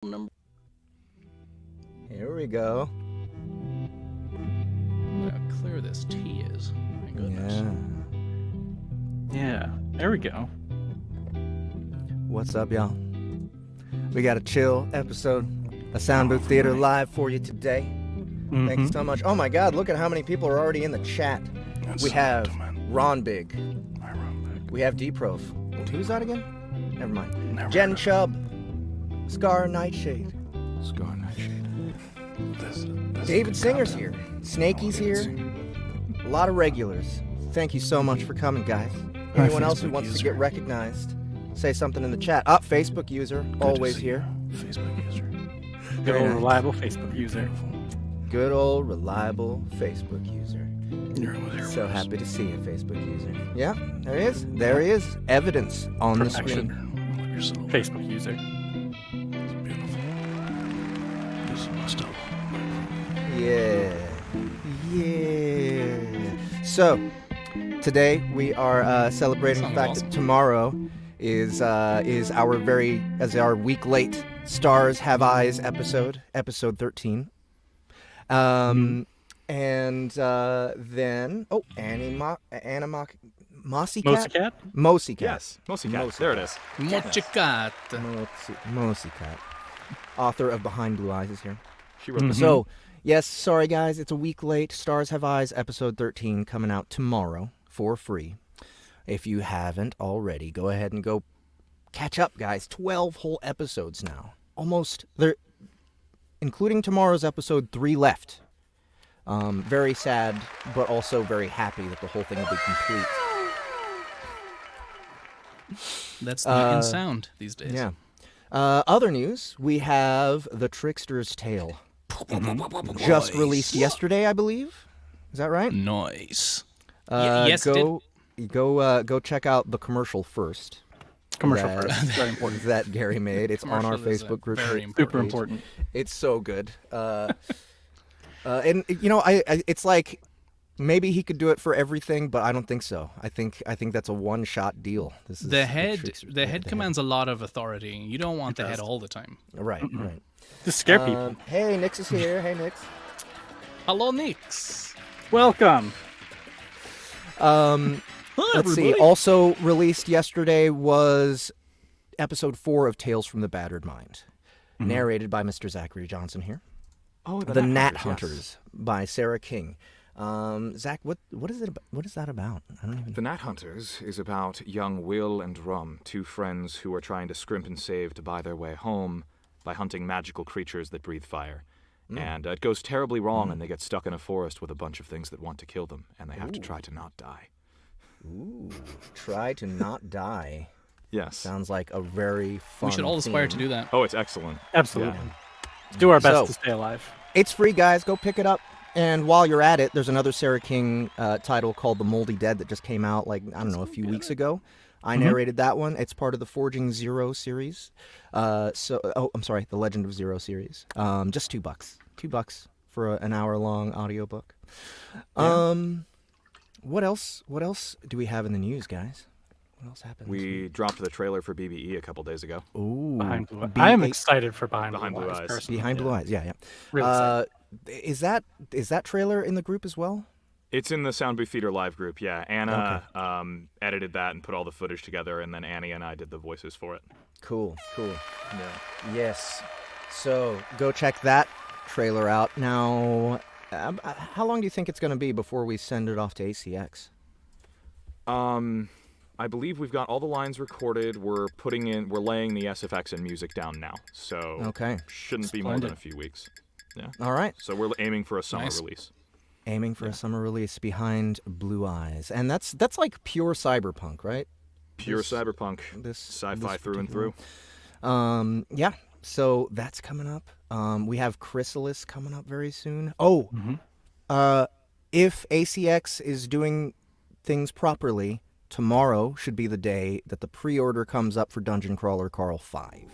number. Here we go. Look how clear this tea is. My goodness. Yeah, there we go. What's up, y'all? We got a chill episode of Soundbooth Theater live for you today. Thank you so much. Oh my God, look at how many people are already in the chat. We have Ron Big. We have DeProf. Who's that again? Never mind. Jen Chubb. Scar Nightshade. David Singer's here. Snakey's here. A lot of regulars. Thank you so much for coming, guys. Anyone else who wants to get recognized, say something in the chat. Facebook user, always here. Facebook user. Good old reliable Facebook user. Good old reliable Facebook user. So happy to see you, Facebook user. Yeah, there he is. There he is. Evidence on the screen. Facebook user. Yeah. Yeah. So, today we are celebrating the fact that tomorrow is our week late Stars Have Eyes episode 13. And then Mossy Cat? Mossy Cat. Yes, Mossy Cat. There it is. Mochicat. Mossy Cat. Author of Behind Blue Eyes is here. She wrote So, yes, sorry guys, it's a week late. Stars Have Eyes episode 13 coming out tomorrow for free. If you haven't already, go ahead and go catch up, guys. 12 whole episodes now. Almost, there, including tomorrow's episode, 3 left. Very sad, but also very happy that the whole thing will be complete. That's the in sound these days. Yeah. Other news, we have The Trickster's Tale. Just released yesterday, I believe. Is that right? Nice. Yes, go check out the commercial first. Very important. That Gary made. It's on our Facebook group. Super important. It's so good. And you know, it's like maybe he could do it for everything, but I don't think so. I think that's a one-shot deal. This is the head commands a lot of authority. You don't want the head all the time. Right. To scare people. Hey, Nix is here. Hey, Nix. Hello, Nix. Welcome. Let's see. Also released yesterday was episode 4 of Tales from the Battered Mind, narrated by Mr. Zachary Johnson here. Oh, the Gnat Hunters by Sarah King. Zach, what is it? What is that about? I don't even. The Gnat Hunters is about young Will and Rum, 2 friends who are trying to scrimp and save to buy their way home by hunting magical creatures that breathe fire. And it goes terribly wrong, and they get stuck in a forest with a bunch of things that want to kill them, and they have to try to not die. Ooh, try to not die. Yes. Sounds like a very fun. We should all aspire to do that. Oh, it's excellent. Absolutely. Yeah. Do our best to stay alive. It's free, guys. Go pick it up. And while you're at it, there's another Sarah King title called The Moldy Dead that just came out, a few weeks ago. I narrated that one. It's part of the Forging Zero series. I'm sorry, the Legend of Zero series. Just $2. $2 for an hour-long audiobook. What else do we have in the news, guys? What else happened? We dropped the trailer for BBE a couple days ago. Ooh. Behind Blue Eyes. I am excited for Behind Blue Eyes. Personally. Behind Blue Eyes, yeah. Really excited. Is that trailer in the group as well? It's in the Soundbooth Theater live group, yeah. Anna edited that and put all the footage together, and then Annie and I did the voices for it. Cool. Yeah. Yes. So go check that trailer out. Now, how long do you think it's going to be before we send it off to ACX? I believe we've got all the lines recorded. We're laying the SFX and music down now. So shouldn't be more than a few weeks. Yeah. All right. So we're aiming for a summer release. Aiming for a summer release, Behind Blue Eyes. And that's like pure cyberpunk, right? Pure cyberpunk. Sci-fi through and through. Yeah. So that's coming up. We have Chrysalis coming up very soon. Oh. If ACX is doing things properly, tomorrow should be the day that the pre-order comes up for Dungeon Crawler Carl 5.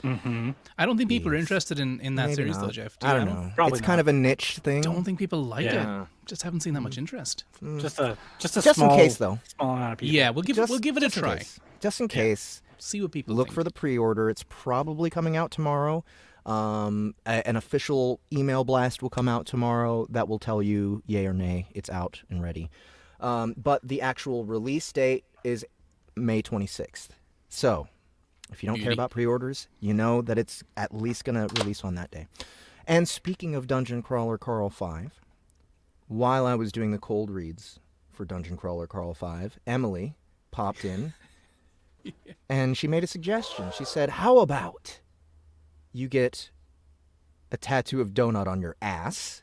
I don't think people are interested in that Maybe series, not. though, Jeff. I don't know. Probably It's kind of a niche thing. Don't think people like Yeah. it. Just haven't seen that much interest. Just a Just small, in case, though. small amount of people. Yeah, we'll give it a try. Just in case. See what people Look think. for the pre-order. It's probably coming out tomorrow. An official email blast will come out tomorrow that will tell you yay or nay. It's out and ready. But the actual release date is May 26th. So if you don't care about pre-orders, you know that it's at least going to release on that day. And speaking of Dungeon Crawler Carl 5, while I was doing the cold reads for Dungeon Crawler Carl 5, Emily popped in and she made a suggestion. She said, how about you get a tattoo of donut on your ass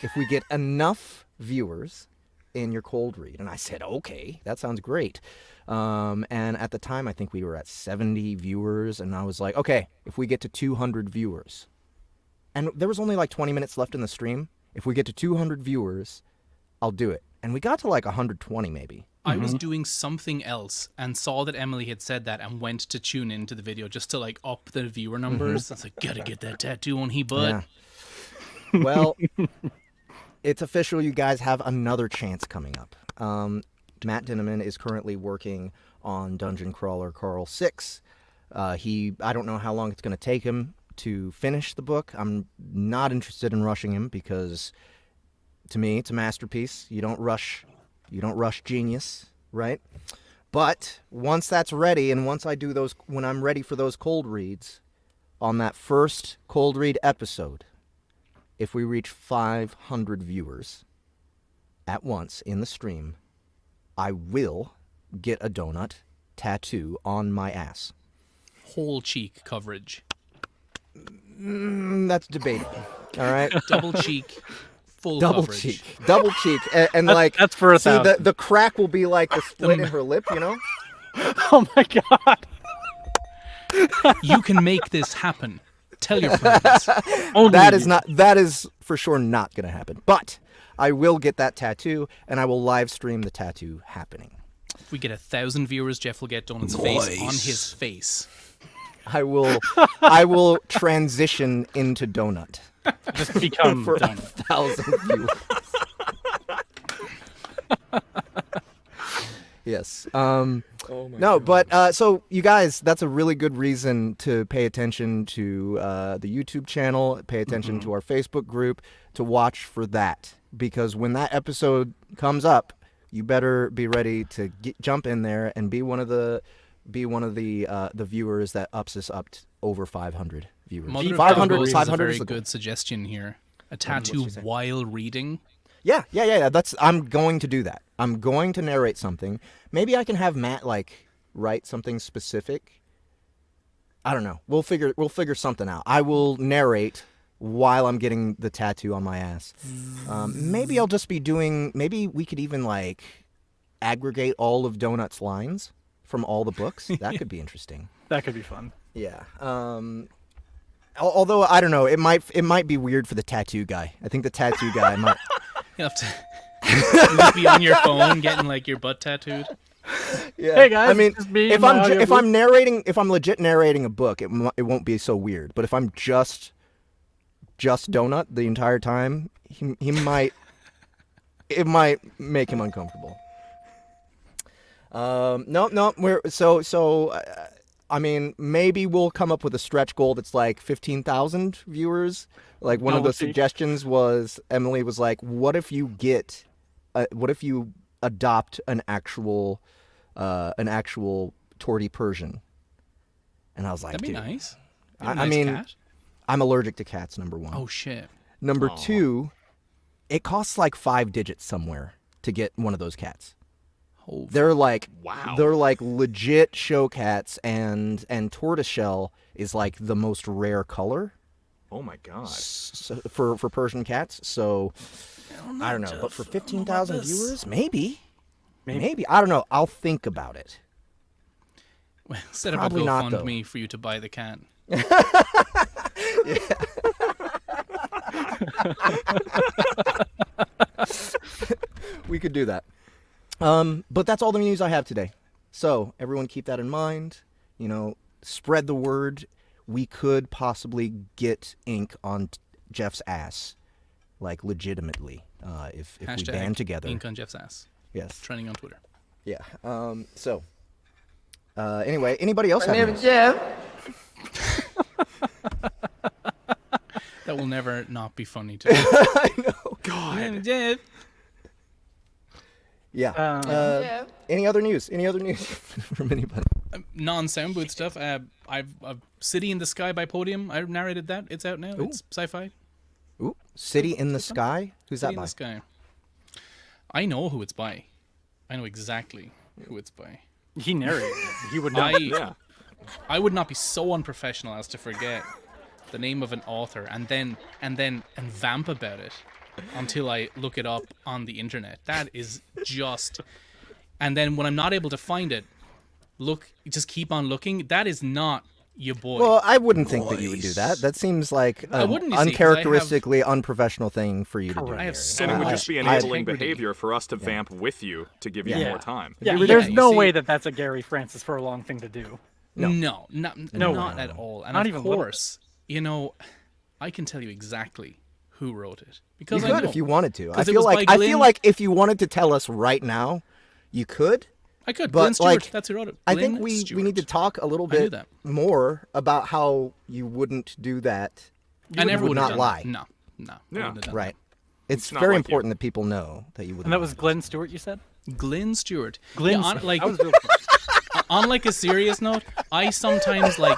if we get enough viewers in your cold read? And I said, okay, that sounds great. And at the time, I think we were at 70 viewers, and I was like, okay, if we get to 200 viewers, and there was only like 20 minutes left in the stream, if we get to 200 viewers, I'll do it. And we got to like 120 maybe. I was doing something else and saw that Emily had said that and went to tune into the video just to like up the viewer numbers. I was like, gotta get that tattoo on he butt. Yeah. Well, it's official. You guys have another chance coming up. Matt Dinneman is currently working on Dungeon Crawler Carl 6. I don't know how long it's going to take him to finish the book. I'm not interested in rushing him because to me, it's a masterpiece. You don't rush genius, right? But once that's ready, and once I do those, when I'm ready for those cold reads, on that first cold read episode, if we reach 500 viewers at once in the stream, I will get a donut tattoo on my ass. Whole cheek coverage. That's debatable. All right. Double cheek. Full Double coverage. cheek, and like that's for a see thousand. the crack will be like the split in her lip, you know. Oh my god! You can make this happen. Tell your friends. Only That is for sure not going to happen. But I will get that tattoo, and I will live stream the tattoo happening. If we get 1,000 viewers, Jeff will get Donut's face on his face. I will transition into donut. just become For done. 1,000 viewers. Yes. No, but so you guys, that's a really good reason to pay attention to the YouTube channel, pay attention to our Facebook group, to watch for that. Because when that episode comes up, you better be ready to jump in there and be one of the viewers that ups us up to over 500 viewers. Mother of 500 Gaggles is a 500 very is the goal. good suggestion here. A tattoo she say? while reading. Yeah. I'm going to do that. I'm going to narrate something. Maybe I can have Matt write something specific. I don't know. We'll figure something out. I will narrate while I'm getting the tattoo on my ass. Maybe I'll just be doing. Maybe we could even aggregate all of Donut's lines from all the books. That could be interesting. That could be fun. Yeah. Although I don't know, it might be weird for the tattoo guy. I think the tattoo guy might. You have to just be on your phone getting your butt tattooed. Yeah. Hey guys, I mean, this is me if in my I'm audiobook. if I'm legit narrating a book, it won't be so weird. But if I'm just Donut the entire time, it might make him uncomfortable. No, I mean, maybe we'll come up with a stretch goal that's 15,000 viewers. One of the suggestions was, Emily was like, what if you adopt an actual Torty Persian? And I was like, That'd be dude, nice. I mean, cat? I'm allergic to cats, number one. Oh shit. Number two, it costs 5 digits somewhere to get one of those cats. Oh, They're Wow. they're legit show cats, and tortoiseshell is the most rare color Oh my god. for Persian cats. So I don't know, but for 15,000 viewers, maybe I don't know. I'll think about it. Well, set up a Probably not, though. GoFundMe for you to buy the cat. We could do that. But that's all the news I have today. So everyone keep that in mind. Spread the word. We could possibly get ink on Jeff's ass, legitimately, if we band together. Ink on Jeff's ass. Yes. Trending on Twitter. Yeah. So Anyway, anybody else My have name is news? Jeff. That will never not be funny to I know. God. Jeff. Yeah. Yeah. Any other news? Any other news from anybody? Non-Soundbooth stuff. I've City in the Sky by Podium. I narrated that. It's out now. It's sci-fi. Ooh, City in the Sky? Who's City that in by? the Sky. I know who it's by. I know exactly who it's by. He narrated it. He would not. I would not be so unprofessional as to forget the name of an author and vamp about it until I look it up on the internet. That is just... And then when I'm not able to find it, just keep on looking. That is not your boy. Well, I wouldn't think that you would do that. That seems like an wouldn't, you see, 'cause uncharacteristically unprofessional thing for you to do. I have Gary. so And it would much just be enabling integrity. behavior for us to vamp with you to give you Yeah. more time. Yeah, Yeah, there's you no see- way that that's a Gary Francis for a long thing to do. No, not at all. And Not of even little. course, I can tell you exactly who wrote it You because I could know. if you wanted to. I 'Cause it feel was like by I feel Glenn- like if you wanted to tell us right now, you could. I could. But Glenn Stewart, like, that's who wrote it. I Glenn think we Stewart. need to talk a little I knew bit that. more about how you wouldn't do that. I never would would not have lie. No. I Yeah. wouldn't have done Right. It's not very like you. important that people know that you wouldn't. And that was lie. Glenn Stewart, you said? that. Glenn Stewart. Glenn. Yeah, on, like, I was real close. on like a serious note, I sometimes like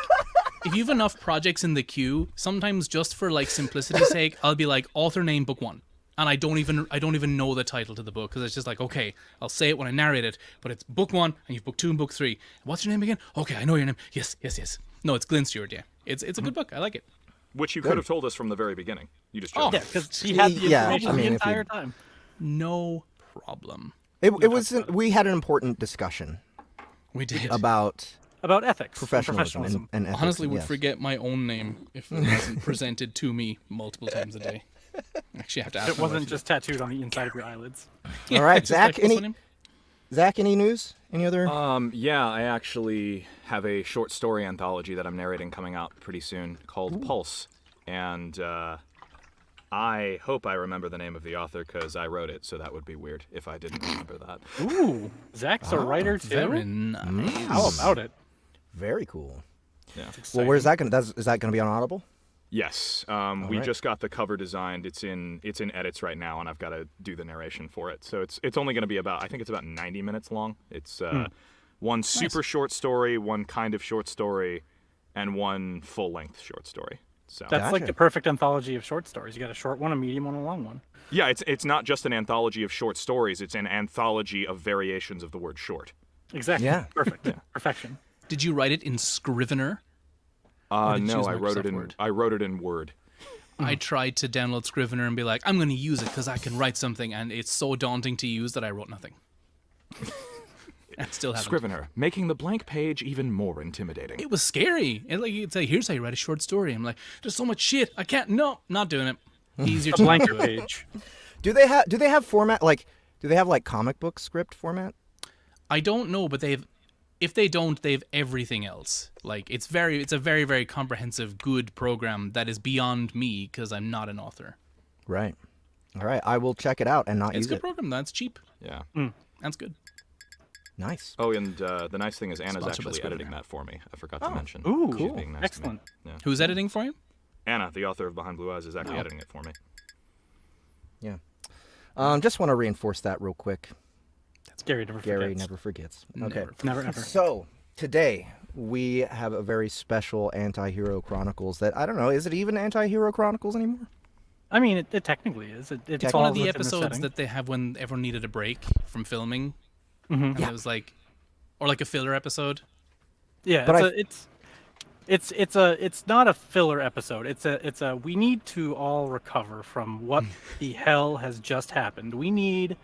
if you've enough projects in the queue, sometimes just for like simplicity's sake, I'll be like author name book 1. And I don't even know the title to the book because it's just like, okay, I'll say it when I narrate it, but it's book 1 and you've book 2 and book 3. What's your name again? Okay, I know your name. Yes. No, it's Glenn Stewart, yeah. It's a good book. I like it. Which you could have told us from the very beginning. You just chose. Oh. Yeah, because he had the Yeah, information I mean, the if you- entire time. No problem. It was. We had an important discussion We did. about About ethics. and professionalism and ethics. Honestly, would yes. forget my own name if it wasn't presented to me multiple times a day. Actually, I have to ask. It my wasn't wife. just tattooed on the inside of your eyelids. All right, Just Zach. like, what's the Any name? Zach? Any news? Any other? Yeah, I actually have a short story anthology that I'm narrating coming out pretty soon called Pulse. And I hope I remember the name of the author because I wrote it, so that would be weird if I didn't remember that. Ooh, Zach's a writer too. Very nice. How about it? Very cool. Yeah. Well, where's that gonna? Is that gonna be on Audible? Yes, we right. just got the cover designed. It's in edits right now, and I've got to do the narration for it. So it's only going to be I think it's about 90 minutes long. It's one super short story, one kind of short story, and one full-length short story. So That's like Gotcha. the perfect anthology of short stories. You got a short one, a medium one, a long one. yeah, it's not just an anthology of short stories. It's an anthology of variations of the word short. Exactly. Yeah. Perfect. Perfection. Did you write it in Scrivener? did you No, use I wrote it Microsoft in Word? I wrote it in Word. I tried to download Scrivener and be like, I'm going to use it because I can write something, and it's so daunting to use that I wrote nothing. And still haven't. Scrivener, making the blank page even more intimidating. It was scary. And like you'd say, here's how you write a short story. I'm like, there's so much shit. I can't. No, not doing it. Easier A to blank do it. page. Do they have format like? Do they have like comic book script format? I don't know, but if they don't, they have everything else. Like it's a very, very comprehensive, good program that is beyond me because I'm not an author. Right. All right. I will check it out and not It's a use good it. program. That's cheap. Yeah. That's good. Nice. Oh, and the nice thing is Anna's Sponsored by actually Scrivener. editing that for me. I forgot to mention. Ooh, She's being nice excellent. To me. Yeah. Who's editing for you? Anna, the author of Behind Blue Eyes, is actually editing it for me. Yeah. Just want to reinforce that real quick. Gary never Gary forgets. never forgets. Okay. Never ever. So today we have a very special Anti-Hero Chronicles that I don't know. Is it even Anti-Hero Chronicles anymore? I mean, it technically is. It It's one of falls the within episodes setting. that they have when everyone needed a break from filming. Mhm. And it was like, or like a filler episode. Yeah, But it's not a filler episode. It's a we need to all recover from what the hell has just happened. We need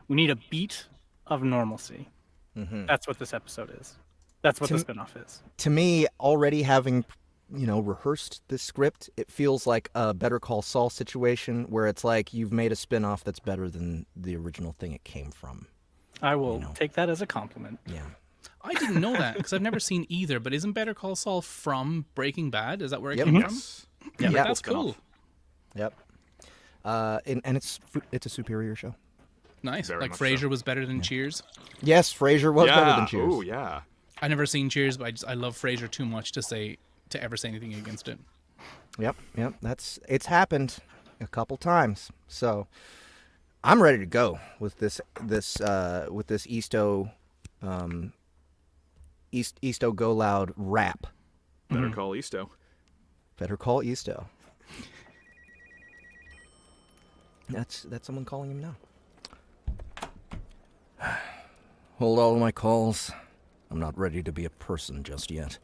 a beat of normalcy. That's what this episode is. That's what the spinoff is. To me, already having rehearsed this script, it feels like a Better Call Saul situation where it's like you've made a spin-off that's better than the original thing it came from. I will take that as a compliment. Yeah. I didn't know that because I've never seen either. But isn't Better Call Saul from Breaking Bad? Is that where it Yep. came Yes. from? Yeah. That's cool. Yep. And it's a superior show. Nice. Very Like much Frasier so. was better than Cheers. Yes, Frasier was better Yeah. than Cheers. Oh, yeah. I never seen Cheers, but I love Frasier too much to ever say anything against it. Yep. It's happened a couple times. So I'm ready to go with this Easto Easto Go Loud rap. Better call Easto. Better call Easto. That's someone calling him now. Hold all my calls. I'm not ready to be a person just yet.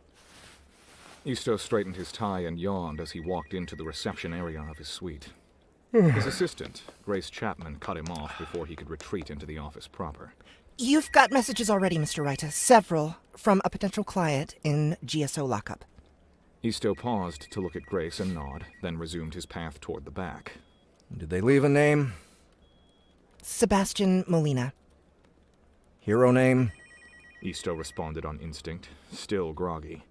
Easto straightened his tie and yawned as he walked into the reception area of his suite. His assistant, Grace Chapman, cut him off before he could retreat into the office proper. You've got messages already, Mr. Writer. Several from a potential client in GSO lockup. Easto paused to look at Grace and nod, then resumed his path toward the back. Did they leave a name? Sebastian Molina. Hero name? Easto responded on instinct, still groggy.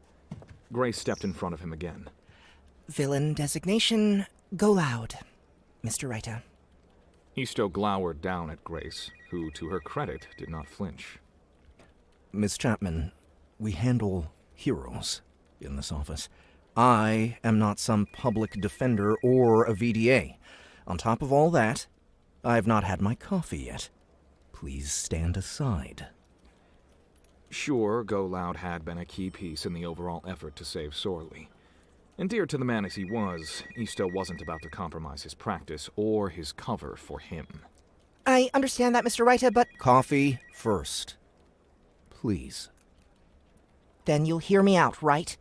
Grace stepped in front of him again. Villain designation, Go Loud, Mr. Writer. Easto glowered down at Grace, who, to her credit, did not flinch. Miss Chapman, we handle heroes in this office. I am not some public defender or a VDA. On top of all that, I have not had my coffee yet. Please stand aside. Sure, Go Loud had been a key piece in the overall effort to save Sorley. Endeared to the man as he was, Easto wasn't about to compromise his practice or his cover for him. I understand that, Mr. Writer, but Coffee first. Please. then you'll hear me out, right?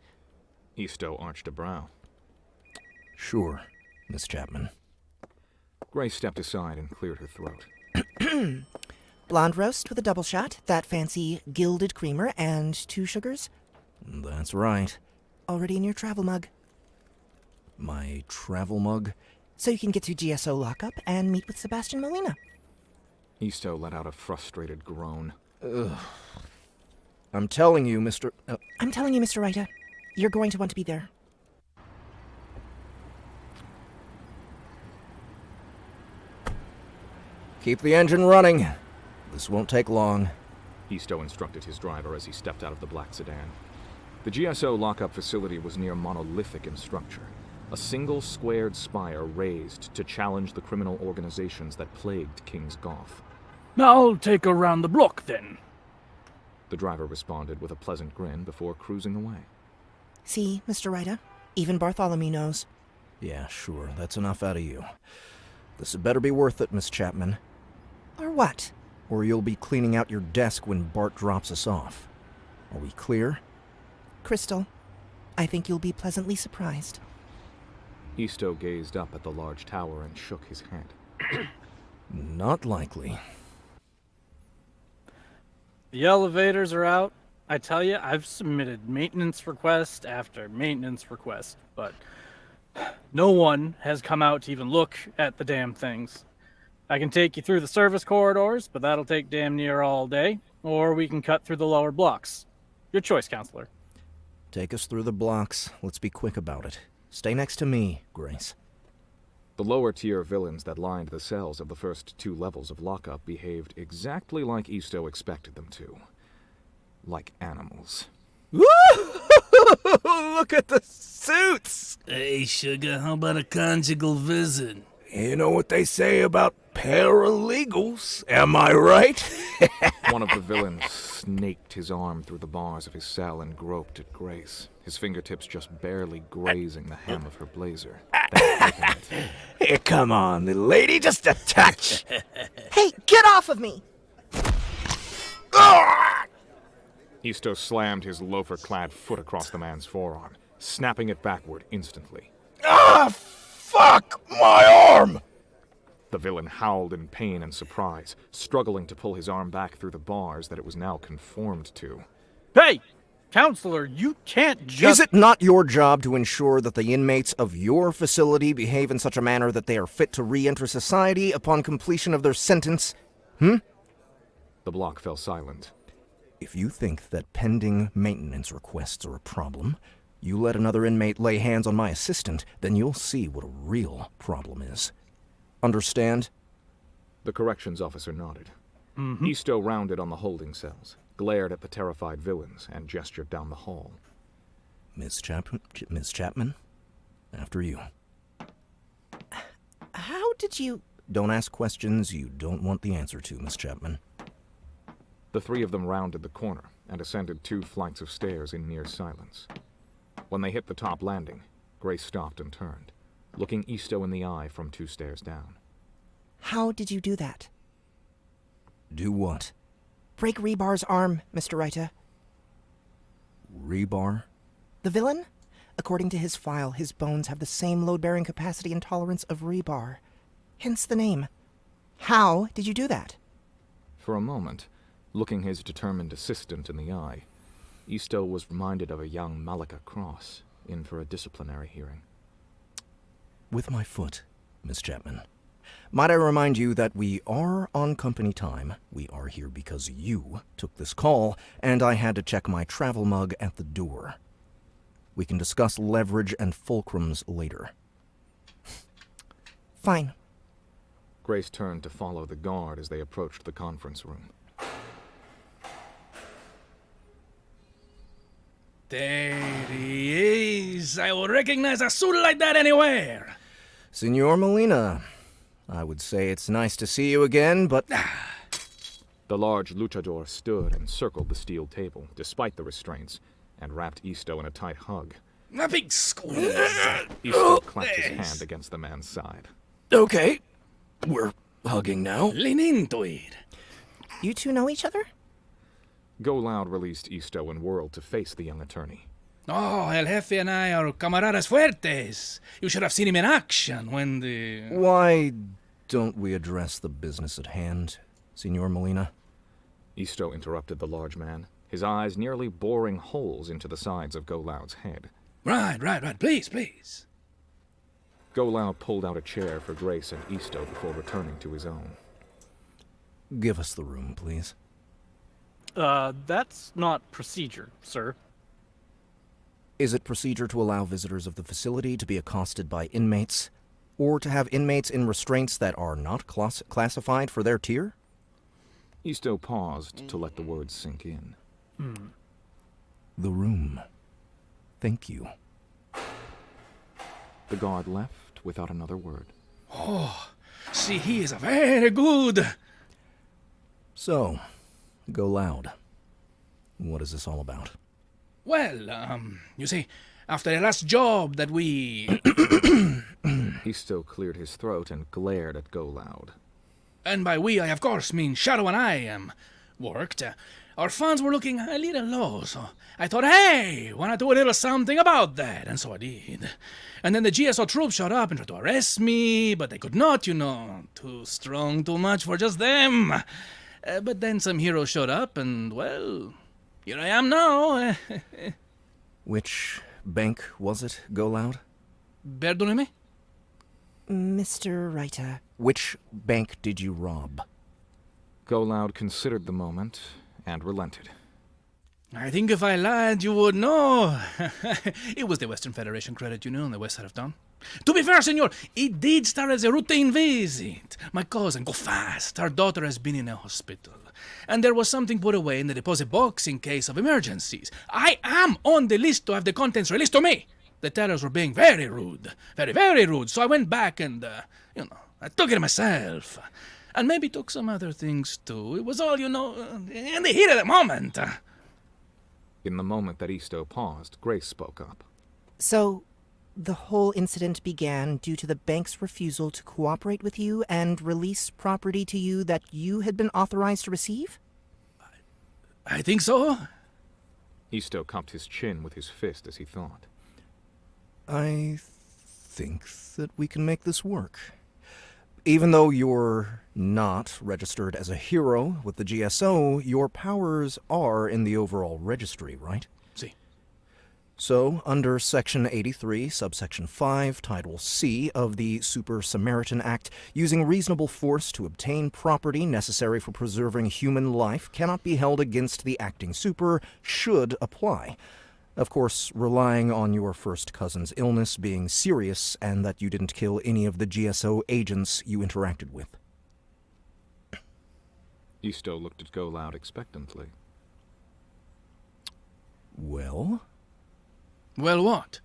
Easto arched a brow. Sure, Miss Chapman. Grace stepped aside and cleared her throat. Blonde roast with a double shot, that fancy gilded creamer, and 2 sugars. That's right. Already in your travel mug. My travel mug? So you can get to GSO lockup and meet with Sebastian Molina. Easto let out a frustrated groan. I'm telling you, Mr. I'm telling you, Mr. Writer, you're going to want to be there. Keep the engine running. This won't take long. Easto instructed his driver as he stepped out of the black sedan. The GSO lockup facility was near monolithic in structure. A single squared spire raised to challenge the criminal organizations that plagued King's Goth. I'll take a round the block, then. The driver responded with a pleasant grin before cruising away. See, Mr. Writer, even Bartholomew knows. Yeah, sure. That's enough out of you. This had better be worth it, Miss Chapman. Or what? Or you'll be cleaning out your desk when Bart drops us off. Are we clear? Crystal, I think you'll be pleasantly surprised. Easto gazed up at the large tower and shook his head. Not likely. The elevators are out. I tell you, I've submitted maintenance request after maintenance request, but no one has come out to even look at the damn things. I can take you through the service corridors, but that'll take damn near all day, or we can cut through the lower blocks. Your choice, counselor. Take us through the blocks. Let's be quick about it. Stay next to me, Grace. The lower-tier villains that lined the cells of the first 2 levels of lockup behaved exactly like Easto expected them to. Like animals. Look at the suits! Hey, sugar, how about a conjugal visit? You know what they say about paralegals, am I right? One of the villains snaked his arm through the bars of his cell and groped at Grace, his fingertips just barely grazing the hem of her blazer. Then flicking it. Hey, come on, little lady, just a touch. Hey, get off of me! Easto slammed his loafer-clad foot across the man's forearm, snapping it backward instantly. Fuck my arm! The villain howled in pain and surprise, struggling to pull his arm back through the bars that it was now conformed to. Hey, counselor, you can't just... Is it not your job to ensure that the inmates of your facility behave in such a manner that they are fit to re-enter society upon completion of their sentence? The block fell silent. If you think that pending maintenance requests are a problem, you let another inmate lay hands on my assistant, then you'll see what a real problem is. Understand? The corrections officer nodded. Easto rounded on the holding cells, glared at the terrified villains and gestured down the hall. Miss Chapman, after you. How did you... Don't ask questions you don't want the answer to, Miss Chapman. The three of them rounded the corner and ascended 2 flights of stairs in near silence. When they hit the top landing, Grace stopped and turned, looking Isto in the eye from 2 stairs down. How did you do that? Do what? Break Rebar's arm, Mr. Writer. Rebar? The villain? According to his file, his bones have the same load-bearing capacity and tolerance of Rebar. Hence the name. How did you do that? For a moment, looking his determined assistant in the eye, Isto was reminded of a young Malika Cross, in for a disciplinary hearing. With my foot, Miss Chapman. Might I remind you that we are on company time. We are here because you took this call, and I had to check my travel mug at the door. We can discuss leverage and fulcrums later. Fine. Grace turned to follow the guard as they approached the conference room. There he is. I would recognize a suit like that anywhere. Senor Molina, I would say it's nice to see you again, but... The large luchador stood and circled the steel table, despite the restraints, and wrapped Isto in a tight hug. A big squeeze. Isto clapped his hand against the man's side. Okay, we're hugging now. Lean into it. You two know each other? Go Loud released Isto and whirled to face the young attorney. Oh, El Jefe and I are camaradas fuertes. You should have seen him in action when the... Why don't we address the business at hand, Senor Molina? Isto interrupted the large man, his eyes nearly boring holes into the sides of Go Loud's head. Right. Please, please. Go Loud pulled out a chair for Grace and Isto before returning to his own. Give us the room, please. That's not procedure, sir. Is it procedure to allow visitors of the facility to be accosted by inmates, or to have inmates in restraints that are not classified for their tier? Isto paused to let the words sink in. The room. Thank you. The guard left without another word. See, he is a very good... So, Go Loud. What is this all about? Well, you see, after the last job that we... He still cleared his throat and glared at Go Loud. And by we, I of course mean Shadow and I, worked. Our funds were looking a little low, so I thought, hey, why not do a little something about that? And so I did. And then the GSO troops showed up and tried to arrest me, but they could not, you know. Too strong, too much for just them. But then some heroes showed up, and, well, here I am now. Which bank was it, Go Loud? Perdóneme? Mr. Writer. Which bank did you rob? Go Loud considered the moment and relented. I think if I lied, you would know. It was the Western Federation Credit Union on the west side of town. To be fair, senor, it did start as a routine visit. My cousin, go fast. Her daughter has been in a hospital. And there was something put away in the deposit box in case of emergencies. I am on the list to have the contents released to me. The tellers were being very rude. Very, very rude. So I went back and, I took it myself. And maybe took some other things, too. It was all, in the heat of the moment. In the moment that Isto paused, Grace spoke up. So, the whole incident began due to the bank's refusal to cooperate with you and release property to you that you had been authorized to receive? I think so. Isto cupped his chin with his fist as he thought. I think that we can make this work. Even though you're not registered as a hero with the GSO, your powers are in the overall registry, right? See. So, under Section 83, Subsection 5, Title C of the Super Samaritan Act, using reasonable force to obtain property necessary for preserving human life cannot be held against the acting super should apply. Of course, relying on your first cousin's illness being serious and that you didn't kill any of the GSO agents you interacted with. Isto looked at Go Loud expectantly. Well? Well, what?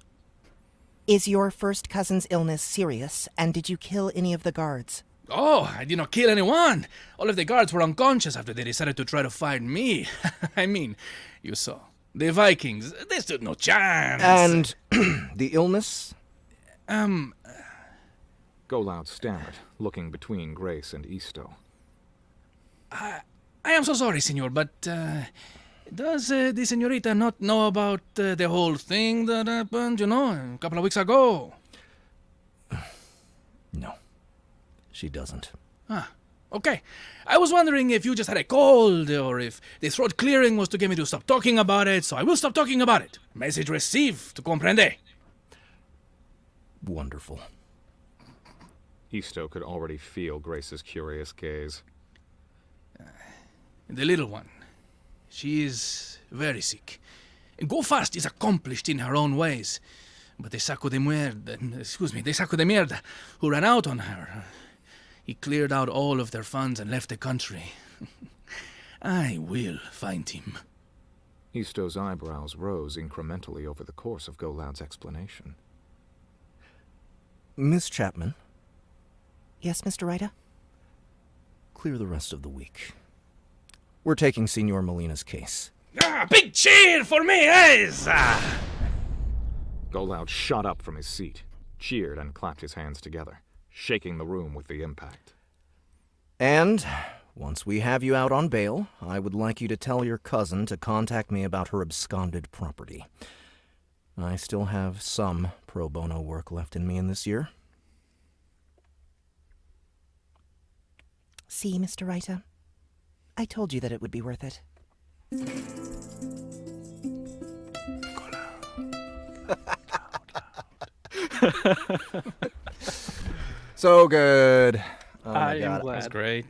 Is your first cousin's illness serious, and did you kill any of the guards? Oh, I did not kill anyone. All of the guards were unconscious after they decided to try to fight me. I mean, you saw. The Vikings, they stood no chance. And the illness? Goloud stammered, looking between Grace and Isto. I am so sorry, senor, but does the senorita not know about the whole thing that happened, a couple of weeks ago? No, she doesn't. Ah, okay. I was wondering if you just had a cold, or if the throat clearing was to get me to stop talking about it, so I will stop talking about it. Message received, comprende? Wonderful. Isto could already feel Grace's curious gaze. The little one. She is very sick. Go Fast is accomplished in her own ways. But the saco de mierda, who ran out on her, he cleared out all of their funds and left the country. I will find him. Isto's eyebrows rose incrementally over the course of Goloud's explanation. Miss Chapman, Yes, Mr. Ryder? clear the rest of the week. We're taking Senor Molina's case. Big cheer for me, yes! Goloud shot up from his seat, cheered and clapped his hands together, shaking the room with the impact. And once we have you out on bail, I would like you to tell your cousin to contact me about her absconded property. I still have some pro bono work left in me in this year. See, Mr. Ryder? I told you that it would be worth it. So good. Oh my I am God. glad. That's great.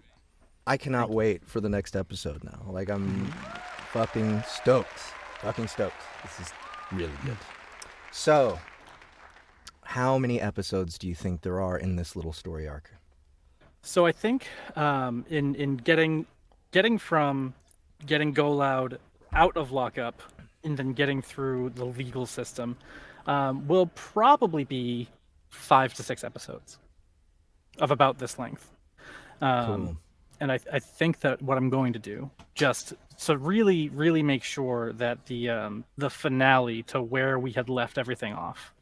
I cannot wait for the next episode now. Like, I'm fucking stoked. Fucking stoked. This is really good. So, how many episodes do you think there are in this little story arc? So I think in getting Goloud out of lockup and then getting through the legal system will probably be 5 to 6 episodes of about this length. Cool. And I think that what I'm going to do, just so really make sure that the finale to where we had left everything off,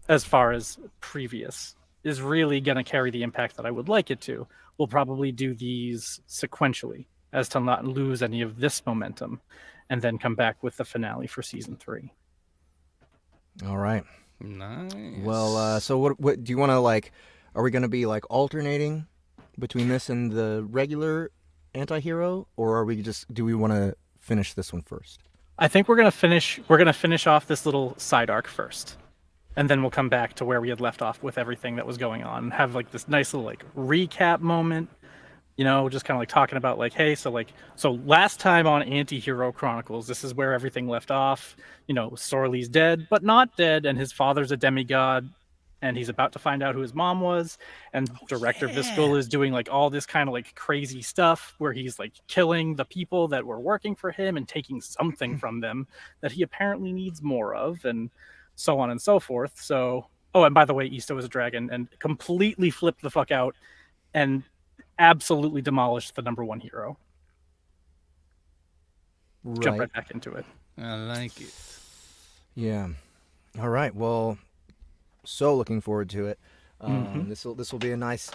as far as previous, is really going to carry the impact that I would like it to. We'll probably do these sequentially as to not lose any of this momentum, and then come back with the finale for season 3. All right. Nice. Well, so what do you want to, like, are we going to be, like, alternating between this and the regular anti-hero, or are we just, do we want to finish this one first? I think we're gonna finish off this little side arc first, and then we'll come back to where we had left off with everything that was going on, and have like this nice little like recap moment, just kind of like talking about like, hey, so last time on Anti-Hero Chronicles, this is where everything left off. Sorley's dead, but not dead, and his father's a demigod, and he's about to find out who his mom was, and Director Viscal is doing like all this kind of like crazy stuff where he's like killing the people that were working for him and taking something from them that he apparently needs more of, and so on and so forth. So, oh, and by the way, Isto is a dragon and completely flipped the fuck out and absolutely demolished the number 1 hero. Right. Jump right back into it. I like it. Yeah. All right. Well, so looking forward to it. This will be a nice,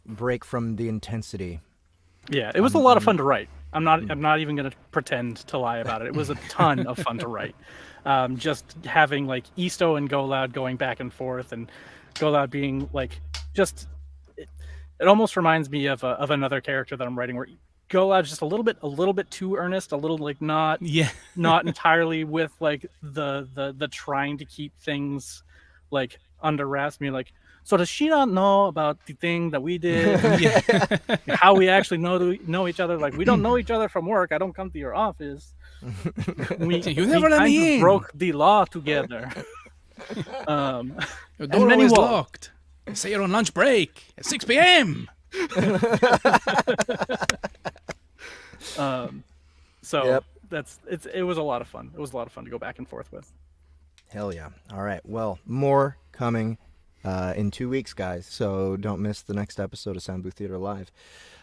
break from the intensity. Yeah, it was a lot of fun to write. I'm not even gonna pretend to lie about it. It was a ton of fun to write. Just having like Isto and Goloud going back and forth, and Goloud being like just. It almost reminds me of another character that I'm writing where Goloud's just a little bit too earnest, a little like not entirely with like the trying to keep things like under wraps. Me like, so does she not know about the thing that we did? How we actually know each other? Like, we don't know each other from work. I don't come to your office. You never let me in. Broke the law together. Your door always locked. Say you're on lunch break at 6 p.m. So Yep. it was a lot of fun. It was a lot of fun to go back and forth with. Hell yeah. All right. Well, more coming in 2 weeks, guys. So don't miss the next episode of Soundbooth Theater Live.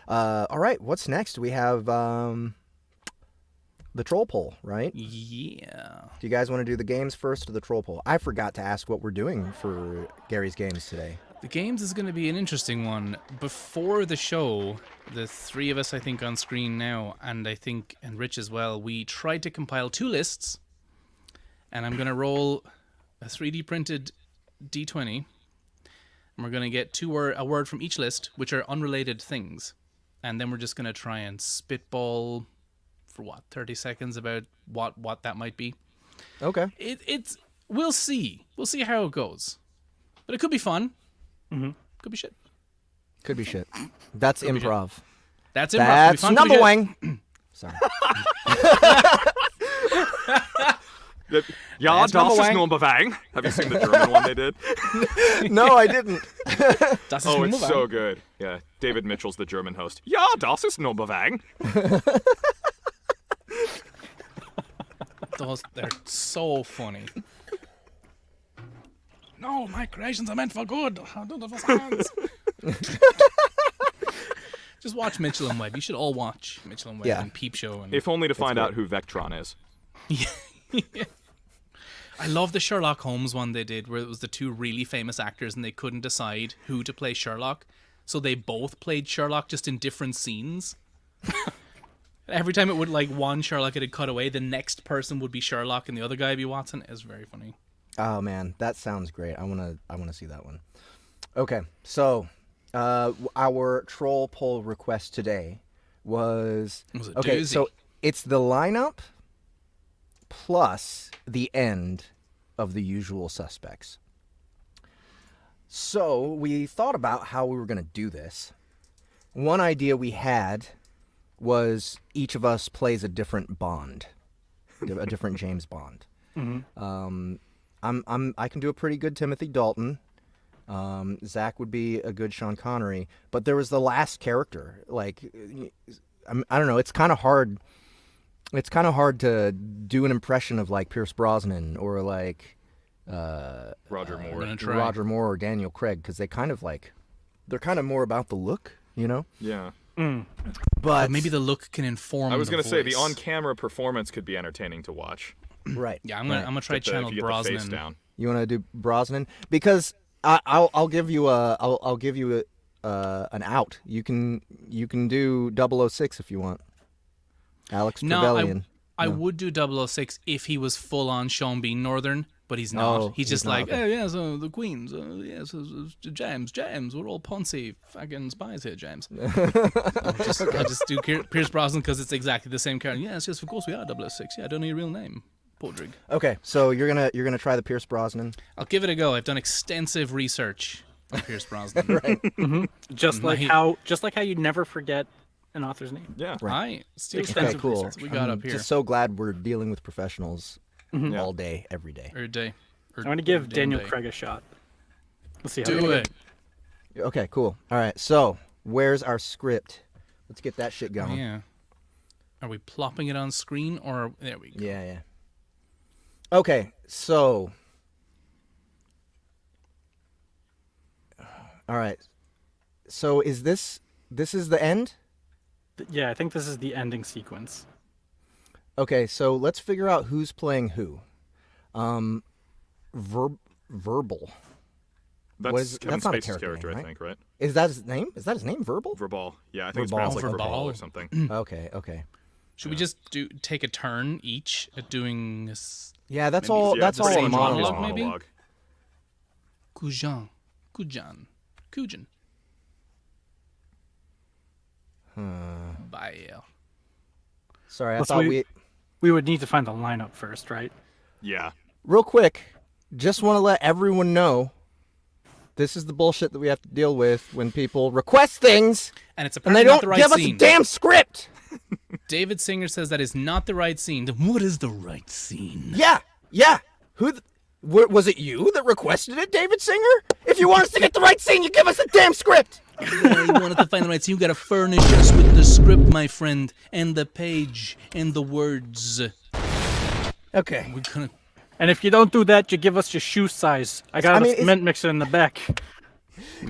All right. What's next? We have the troll poll, right? Yeah. Do you guys want to do the games first or the troll poll? I forgot to ask what we're doing for Gary's games today. The games is going to be an interesting one. Before the show, the three of us, I think, on screen now, and Rich as well, we tried to compile 2 lists, and I'm going to roll a 3D printed D20, and we're going to get a word from each list, which are unrelated things, and then we're just going to try and spitball for 30 seconds about what that might be. Okay. We'll see how it goes, but it could be fun. Mm-hmm. Could be shit. Could be shit. That's improv. That's improv. That's number one. Sorry. Ja, That's das ist Nummer Nummer Wang. Have you seen the German one they did? No, I didn't. Das ist Oh, it's Nummer so Wang. good. Yeah, David Mitchell's the German host. Ja, das ist Nummer Wang. They're so funny. No, my creations are meant for good. I don't know what's hands. Just watch Mitchell and Webb. You should all watch Mitchell and Webb Yeah. and Peep Show. And If only to find out who Vectron is. I love the Sherlock Holmes one they did, where it was the 2 really famous actors and they couldn't decide who to play Sherlock, so they both played Sherlock just in different scenes. Every time it would one Sherlock it'd cut away, the next person would be Sherlock and the other guy would be Watson. It was very funny. Oh man, that sounds great. I wanna see that one. Okay, so our troll poll request today was It was a okay. doozy. So it's the lineup plus the end of the usual suspects. So we thought about how we were gonna do this. One idea we had was each of us plays a different Bond, a different James Bond. Mm-hmm. I can do a pretty good Timothy Dalton. Zach would be a good Sean Connery, but there was the last character. I don't know. It's kind of hard. It's kind of hard to do an impression of Pierce Brosnan or Roger Moore. gonna try. Roger Moore or Daniel Craig because they kind of they're kind of more about the look, you know. Yeah. But Maybe the look can inform. I was going to say the on-camera performance could be entertaining to watch. right. Yeah, I'm gonna try Get the- channel if you get the face Brosnan. down. You want to do Brosnan because I'll give you an out. You can do 006 if you want. Alex Trevelyan. I would do 006 if he was full on Sean Bean Northern, but he's not. Oh, he's he's just not, like, okay. oh yes, the Queens, yes, James, we're all poncy fucking spies here, James. I'll just do Pierce Brosnan because it's exactly the same character. Yes, of course we are 006. Yeah, I don't know your real name, Podrick. Okay, so you're gonna try the Pierce Brosnan. I'll give it a go. I've done extensive research on Pierce Brosnan. Right. Just like how you'd never forget an author's name. Yeah. Right. Still Okay, extensive cool. research we got up here Just so glad we're dealing with professionals Yeah. all day, every day. every day. I'm going to give Daniel Craig a shot. Let's see how Do it. Okay, cool. All right, so where's our script? Let's get that shit going. Yeah. Are we plopping it on screen or there we go? Yeah. Okay, so. All right. So is this is the end? Yeah, I think this is the ending sequence. Okay, so let's figure out who's playing who. Verbal. That's Kevin that's not a Spacey's character, name, I right? think, right? Is that his name? Is that his name? Verbal? Verbal. Yeah, I think Verbal. it's pronounced like Verbal. Verbal or something. Okay. Should we just take a turn each at doing Yeah, that's Maybe- all. Yeah, That's just all a a monologue, monologue. maybe? Kujan? Bye. Sorry, I Plus, thought we would need to find the lineup first, right? Yeah. Real quick, just want to let everyone know this is the bullshit that we have to deal with when people request things And it's and they apparently don't not the right give us scene. a damn script. David Singer says that is not the right scene. What is the right scene? Yeah. Was it you that requested it, David Singer? If you want us to get the right scene, you give us a damn script. You wanted to find the right scene. You got to furnish us with the script, my friend, and the page, and the words. Okay. We're gonna. And if you don't do that, you give us your shoe size. I got a cement mixer in the back.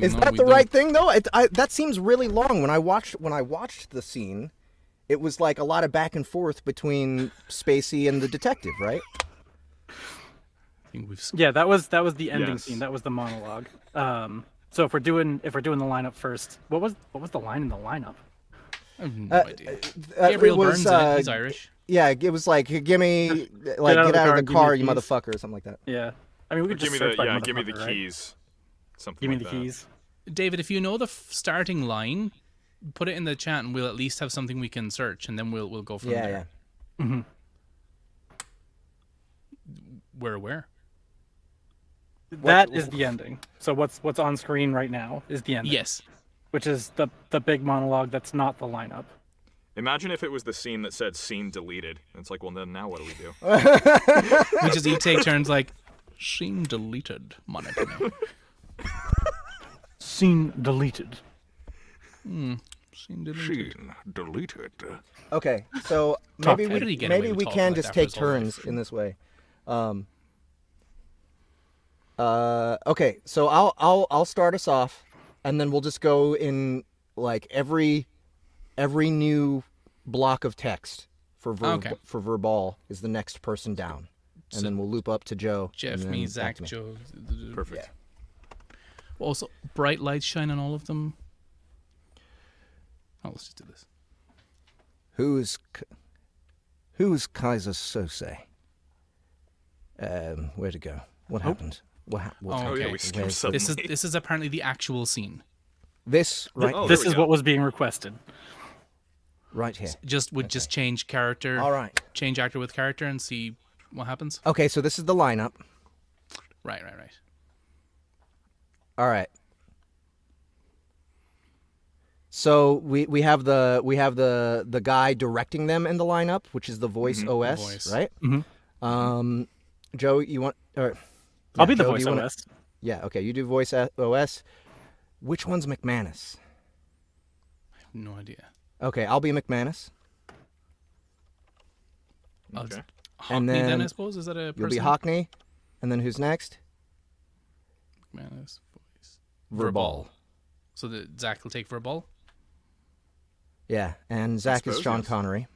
Is that the right thing though? That seems really long. When I watched the scene, it was like a lot of back and forth between Spacey and the detective, right? I think we've. Yeah, that was the ending Yes. scene. That was the monologue. So if we're doing the lineup first, what was the line in the lineup? I have no idea. Gabriel it was, Byrne's in it. He's Irish. Yeah, it was like, give me, like, out of get the out car of the and give me car, the you keys. motherfucker, or something like that. Yeah, I mean we could just Give search by me the motherfucker, right? keys. Something Give me like the that. keys. David, if you know the starting line, put it in the chat, and we'll at least have something we can search, and then we'll go from there. Yeah. Mm-hmm. Where? That is the ending. So what's on screen right now is the ending. Yes. Which is the big monologue that's not the lineup. Imagine if it was the scene that said "scene deleted." It's like, well, then now what do we do? We just each take turns like, scene deleted, money. Scene deleted. Scene deleted. Scene deleted. Okay, so Tough. maybe How did he get away maybe with we talking can like just that for take his whole life? turns in this way. Okay, so I'll start us off, and then we'll just go in like every new block of text for Okay. for verbal is the next person down, and So then we'll loop up to Joe. Jeff, and then me, back Zach, to me. Joe. Perfect. Also, bright lights shine on all of them. Oh, let's just do this. Who's Keyser Söze? Where to go? What happened? What Oh, Oh yeah, okay. we skipped Where's suddenly. This is apparently the actual scene. This right Oh, This there we is go. what was being requested. right here. Just change character. All right. Change actor with character and see what happens. Okay, so this is the lineup. Right. All right. So we have the guy directing them in the lineup, which is the voice OS, voice. right? Mhm. Joe, you want? Or, I'll be the Joe, do voice you wanna- OS. Yeah. Okay, you do voice OS. Which one's McManus? No idea. Okay, I'll be McManus. Okay. Hockney then, then I suppose, is that a person? You'll be Hockney, and then who's next? McManus, voice. Verbal. So Zach will take verbal. Yeah, and Zach is suppose, Sean yes. Connery.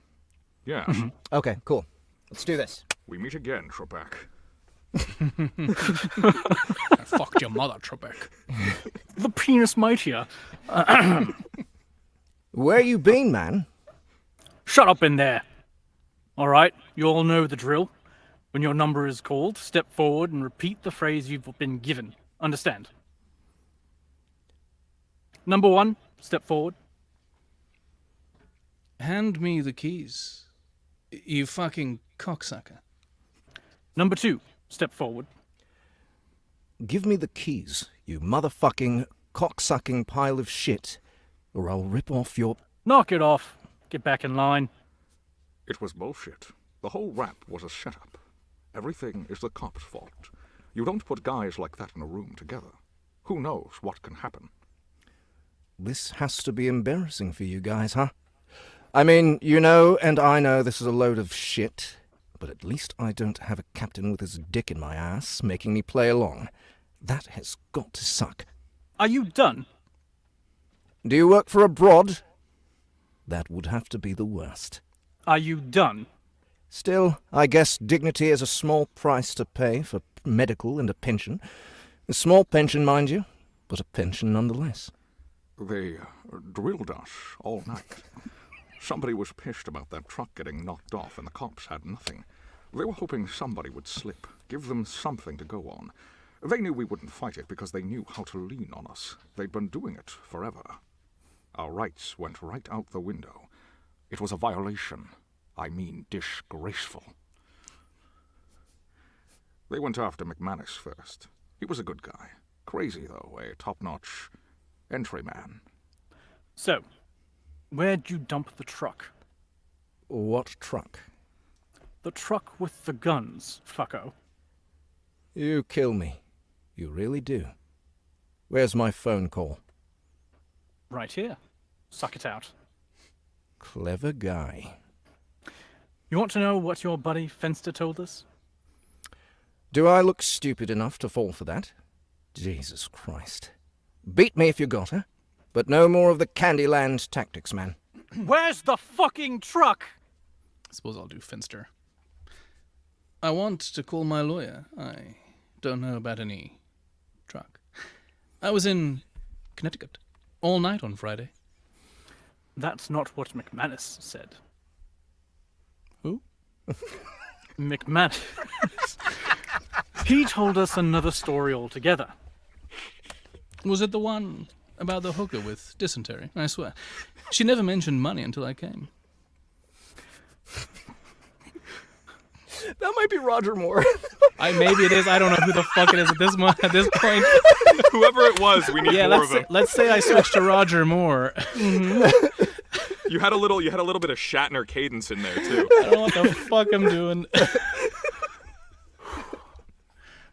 Yeah. Okay, cool. Let's do this. We meet again, Trebek. I fucked your mother, Trebek. The penis mightier. Where you been, man? Shut up in there. All right, you all know the drill. When your number is called, step forward and repeat the phrase you've been given. Understand? Number 1, step forward. Hand me the keys. You fucking cocksucker. Number 2, step forward. Give me the keys, you motherfucking cocksucking pile of shit, or I'll rip off your... Knock it off. Get back in line. It was bullshit. The whole rap was a setup. Everything is the cop's fault. You don't put guys like that in a room together. Who knows what can happen? This has to be embarrassing for you guys, huh? I mean, you know and I know this is a load of shit, but at least I don't have a captain with his dick in my ass making me play along. That has got to suck. Are you done? Do you work for a broad? That would have to be the worst. Are you done? Still, I guess dignity is a small price to pay for medical and a pension. A small pension, mind you, but a pension nonetheless. They drilled us all night. Somebody was pissed about that truck getting knocked off, and the cops had nothing. They were hoping somebody would slip, give them something to go on. They knew we wouldn't fight it because they knew how to lean on us. They'd been doing it forever. Our rights went right out the window. It was a violation. I mean, disgraceful. They went after McManus first. He was a good guy. Crazy, though, a top-notch entryman. So, where'd you dump the truck? What truck? The truck with the guns, fucko. You kill me. You really do. Where's my phone call? Right here. Suck it out. Clever guy. You want to know what your buddy Fenster told us? Do I look stupid enough to fall for that? Jesus Christ. Beat me if you got her, but no more of the Candyland tactics, man. Where's the fucking truck? I suppose I'll do Finster. I want to call my lawyer. I don't know about any truck. I was in Connecticut all night on Friday. That's not what McManus said. Who? McManus. He told us another story altogether. Was it the one about the hooker with dysentery? I swear. She never mentioned money until I came. That might be Roger Moore. Maybe it is. I don't know who the fuck it is at this point. Whoever it was, we need more of him. Let's say I switched to Roger Moore. You had a little bit of Shatner cadence in there too. I don't know what the fuck I'm doing.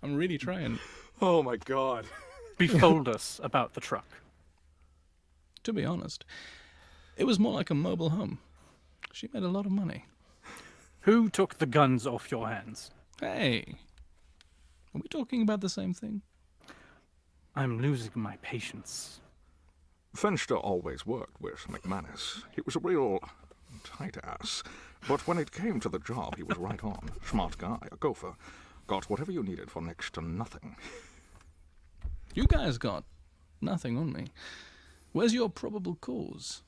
I'm really trying. Oh my god. Befold us about the truck. To be honest, it was more like a mobile home. She made a lot of money. Who took the guns off your hands? Hey, are we talking about the same thing? I'm losing my patience. Fenster always worked with McManus. He was a real tight ass. But when it came to the job, he was right on. Smart guy, a gopher. Got whatever you needed for next to nothing. You guys got nothing on me. Where's your probable cause?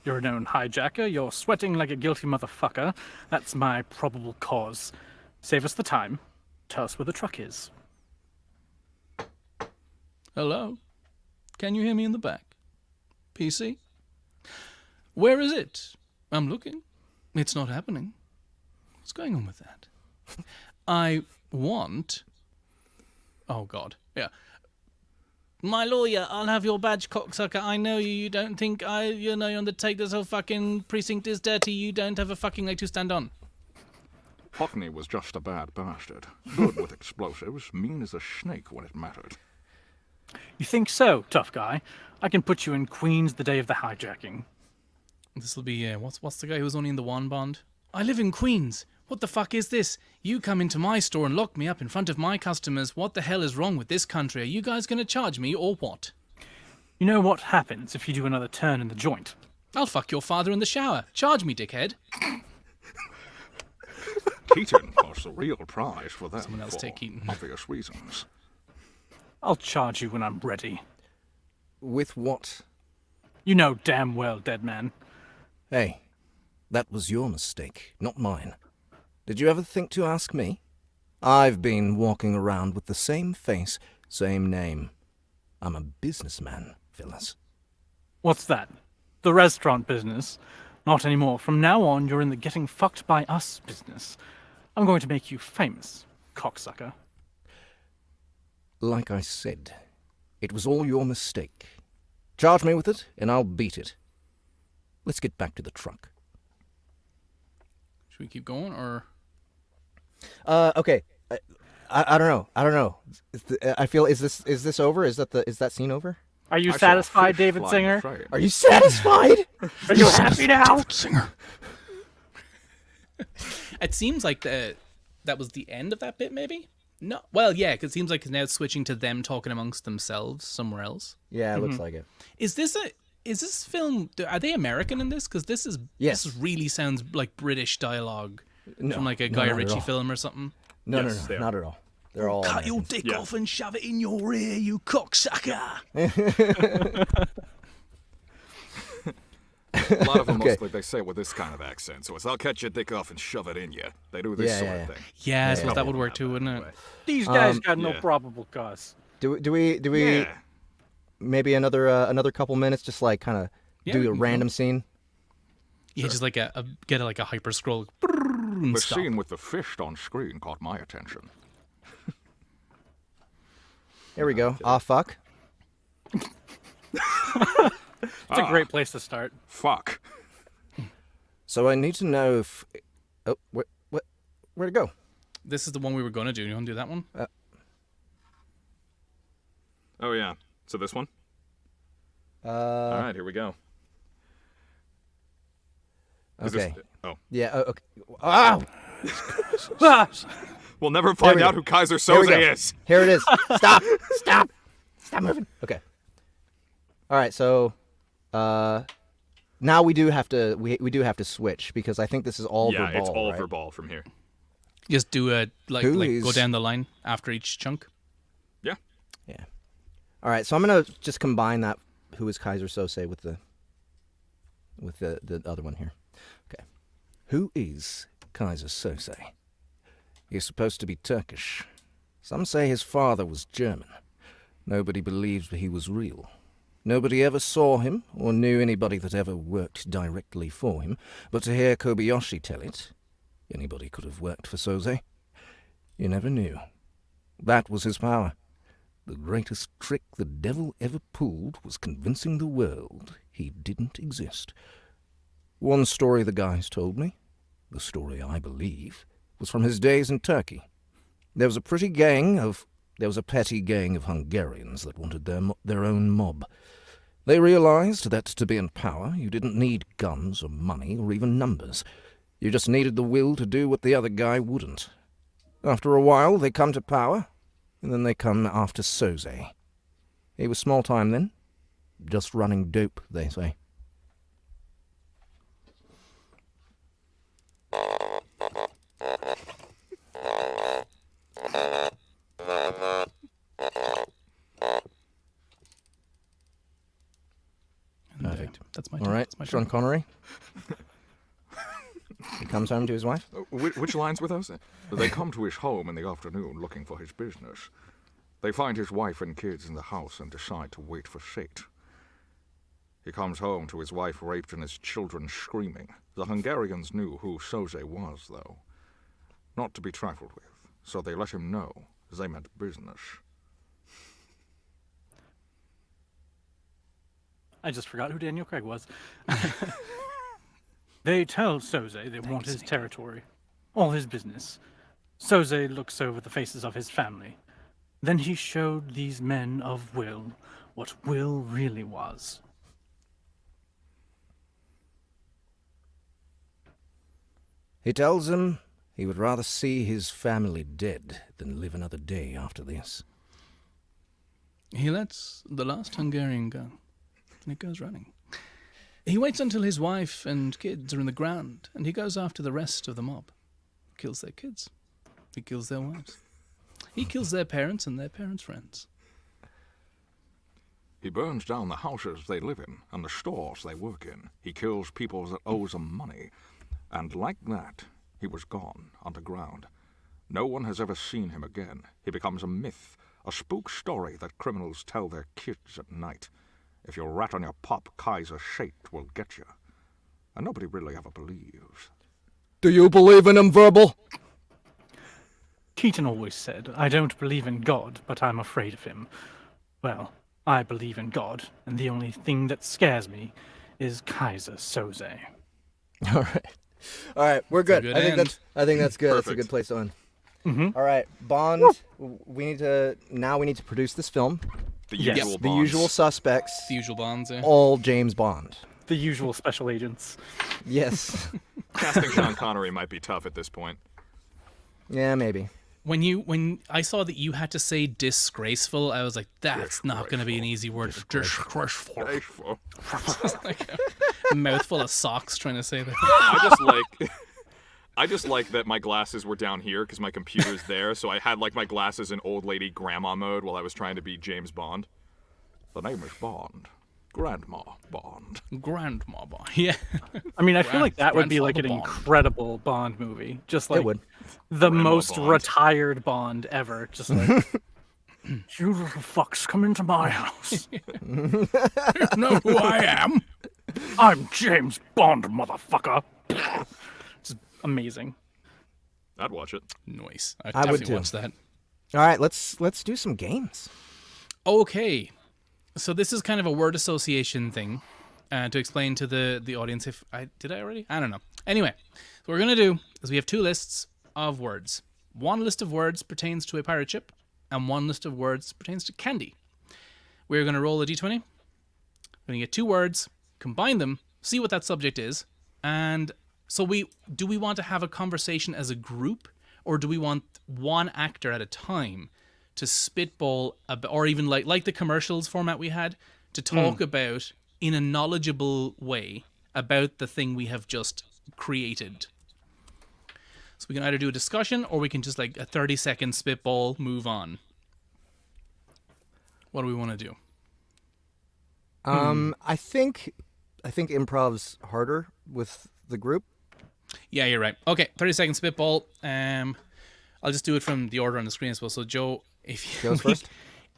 You're a known hijacker. You're sweating like a guilty motherfucker. That's my probable cause. Save us the time. Tell us where the truck is. Hello? Can you hear me in the back? PC? Where is it? I'm looking. It's not happening. What's going on with that? I want... Oh, God. Yeah. My lawyer, I'll have your badge, cocksucker. I know you. You don't think you're on the take. This whole fucking precinct is dirty. You don't have a fucking leg to stand on. Hockney was just a bad bastard. Good with explosives, mean as a snake when it mattered. You think so, tough guy? I can put you in Queens the day of the hijacking. This will be, what's the guy who was only in the one bond? I live in Queens. What the fuck is this? You come into my store and lock me up in front of my customers. What the hell is wrong with this country? Are you guys going to charge me or what? You know what happens if you do another turn in the joint? I'll fuck your father in the shower. Charge me, dickhead. Keaton was the real prize for them. Someone else for take Keaton. obvious reasons. I'll charge you when I'm ready. With what? You know damn well, dead man. Hey, that was your mistake, not mine. Did you ever think to ask me? I've been walking around with the same face, same name. I'm a businessman, Phyllis. What's that? The restaurant business? Not anymore. From now on, you're in the getting fucked by us business. I'm going to make you famous, cocksucker. Like I said, it was all your mistake. Charge me with it, and I'll beat it. Let's get back to the truck. Should we keep going, or...? Okay. I don't know. I feel is this over? Is that scene over? Are you I saw a satisfied, fish David flying Singer? frame. Are you satisfied? Are you happy now? Singer. It seems like that was the end of that bit, maybe? No. Well, yeah, 'cause it seems like now it's switching to them talking amongst themselves somewhere else. Yeah, it looks like it. Is this film... Are they American in this? Because this Yes. really sounds like British dialogue No, from like a no, Guy not at Ritchie all. film or something. No, Yes, they no, are. not at all. They're all Cut your Americans. dick off and shove it in your ear, you cocksucker. A lot of them Okay. mostly they say it with this kind of accent. So it's I'll cut your dick off and shove it in you. They do this Yeah, sort yeah, of yeah. thing. Yeah, I suppose that Probably would work not too, that wouldn't it? way. These guys got no yeah. probable cause. Do we Yeah. maybe another couple minutes just like kind of Yeah, do we a can go. random scene? Yeah, just like get a hyper scroll. The Stop. scene with the fish on screen caught my attention. Here we go. Ah, fuck. It's a great place to start. Fuck. So I need to know if... Oh, where'd it go? This is the one we were going to do. You want to do that one? Oh yeah. So this one? All right, here we go. Is Okay. oh. Yeah. Okay. Oh! We'll never find we out go. who Keyser Here we Söze go. is. Here it is. Stop. Stop. Stop moving. Okay. All right. So, now we do have to we do have to switch because I think this is all Yeah, verbal. it's all right? verbal from here. Just do a like Who go is- down the line after each chunk. Yeah. Yeah. All right. So I'm gonna just combine that. Who is Keyser Söze with the other one here? Okay. Who is Keyser Söze? He's supposed to be Turkish. Some say his father was German. Nobody believes he was real. Nobody ever saw him or knew anybody that ever worked directly for him. But to hear Kobayashi tell it, anybody could have worked for Söze. You never knew. That was his power. The greatest trick the devil ever pulled was convincing the world he didn't exist. One story the guys told me, the story I believe, was from his days in Turkey. There was a petty gang of Hungarians that wanted their own mob. They realized that to be in power, you didn't need guns or money or even numbers. You just needed the will to do what the other guy wouldn't. After a while, they come to power, and then they come after Söze. He was small time then, just running dope, they say. Perfect. That's my All turn. right, That's my Sean turn. Connery. He comes home to his wife. Which lines were those? They come to his home in the afternoon looking for his business. They find his wife and kids in the house and decide to wait for fate. He comes home to his wife raped and his children screaming. The Hungarians knew who Söze was, though. Not to be trifled with, so they let him know. They meant business. I just forgot who Daniel Craig was. They tell Söze they want his territory, all his business. Söze looks over the faces of his family. Then he showed these men of will what will really was. He tells them he would rather see his family dead than live another day after this. He lets the last Hungarian go, and he goes running. He waits until his wife and kids are in the ground, and he goes after the rest of the mob. Kills their kids. He kills their wives. He kills their parents and their parents' friends. He burns down the houses they live in and the stores they work in. He kills people that owes them money. And like that, he was gone underground. No one has ever seen him again. He becomes a myth, a spook story that criminals tell their kids at night. If you rat on your pop, Keyser Söze will get you. And nobody really ever believes. Do you believe in him, Verbal? Keaton always said, I don't believe in God, but I'm afraid of him. Well, I believe in God, and the only thing that scares me is Keyser Söze. All right. All right, we're good. good I think end. that's good. That's a Perfect. good place to end. Mm-hmm. All right, Bond. We need to produce this film. The Yes. usual The bonds. usual suspects. The usual bonds, yeah. All James Bond. The usual special agents. Yes. Casting Sean Connery might be tough at this point. Yeah, maybe. When I saw that you had to say disgraceful, I was like, that's not going to be an easy word. Disgraceful. Graceful. Like a mouthful of socks trying to say that. I just like that my glasses were down here because my computer's there, so I had like my glasses in old lady grandma mode while I was trying to be James Bond. The name is Bond. Grandma Bond. Grandma Bond. Yeah. I mean, I feel like that would be like an Grandfather Bond. incredible Bond movie. Just like It would. the Grandma most Bond. retired Bond ever. Just like, you little fucks, come into my house. You know who I am? I'm James Bond, motherfucker. It's amazing. I'd watch it. Nice. I'd I would definitely too. watch that. All right, let's do some games. Okay. So this is kind of a word association thing to explain to the audience if did I already? I don't know. Anyway, what we're going to do is we have two lists of words. One list of words pertains to a pirate ship and one list of words pertains to candy. We're going to roll a d20. going to get 2 words, combine them, see what that subject is, and so do we want to have a conversation as a group, or do we want one actor at a time to spitball, or even like the commercials format we had, to talk about in a knowledgeable way about the thing we have just created? So we can either do a discussion, or we can just like a 30-second spitball, move on. What do we want to do? I think improv's harder with the group. Yeah, you're right. Okay, 30-second spitball. I'll just do it from the order on the screen as well. So Joe, if you Goes first.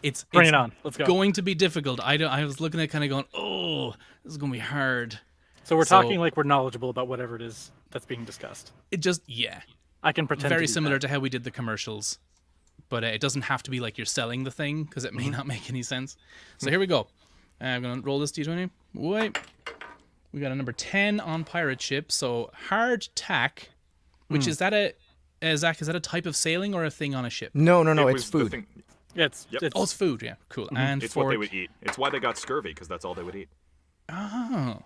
it's Bring it on. Let's go. going to be difficult. I was looking at kind of going, oh, this is going to be hard. So we're talking like we're knowledgeable about whatever it is that's being discussed. It just, yeah. I can pretend Very to do similar that. to how we did the commercials. But it doesn't have to be like you're selling the thing, because it may not make any sense. So here we go. I'm going to roll this D20. Wait. We got a number 10 on pirate ship. So hard tack, which is that Zach, is that a type of sailing or a thing on a ship? No, It it's was the food. thing- It's, Yep. it's Oh, it's food. Yeah, cool. And It's for what they would eat. It's why they got scurvy, because that's all they would eat. Oh.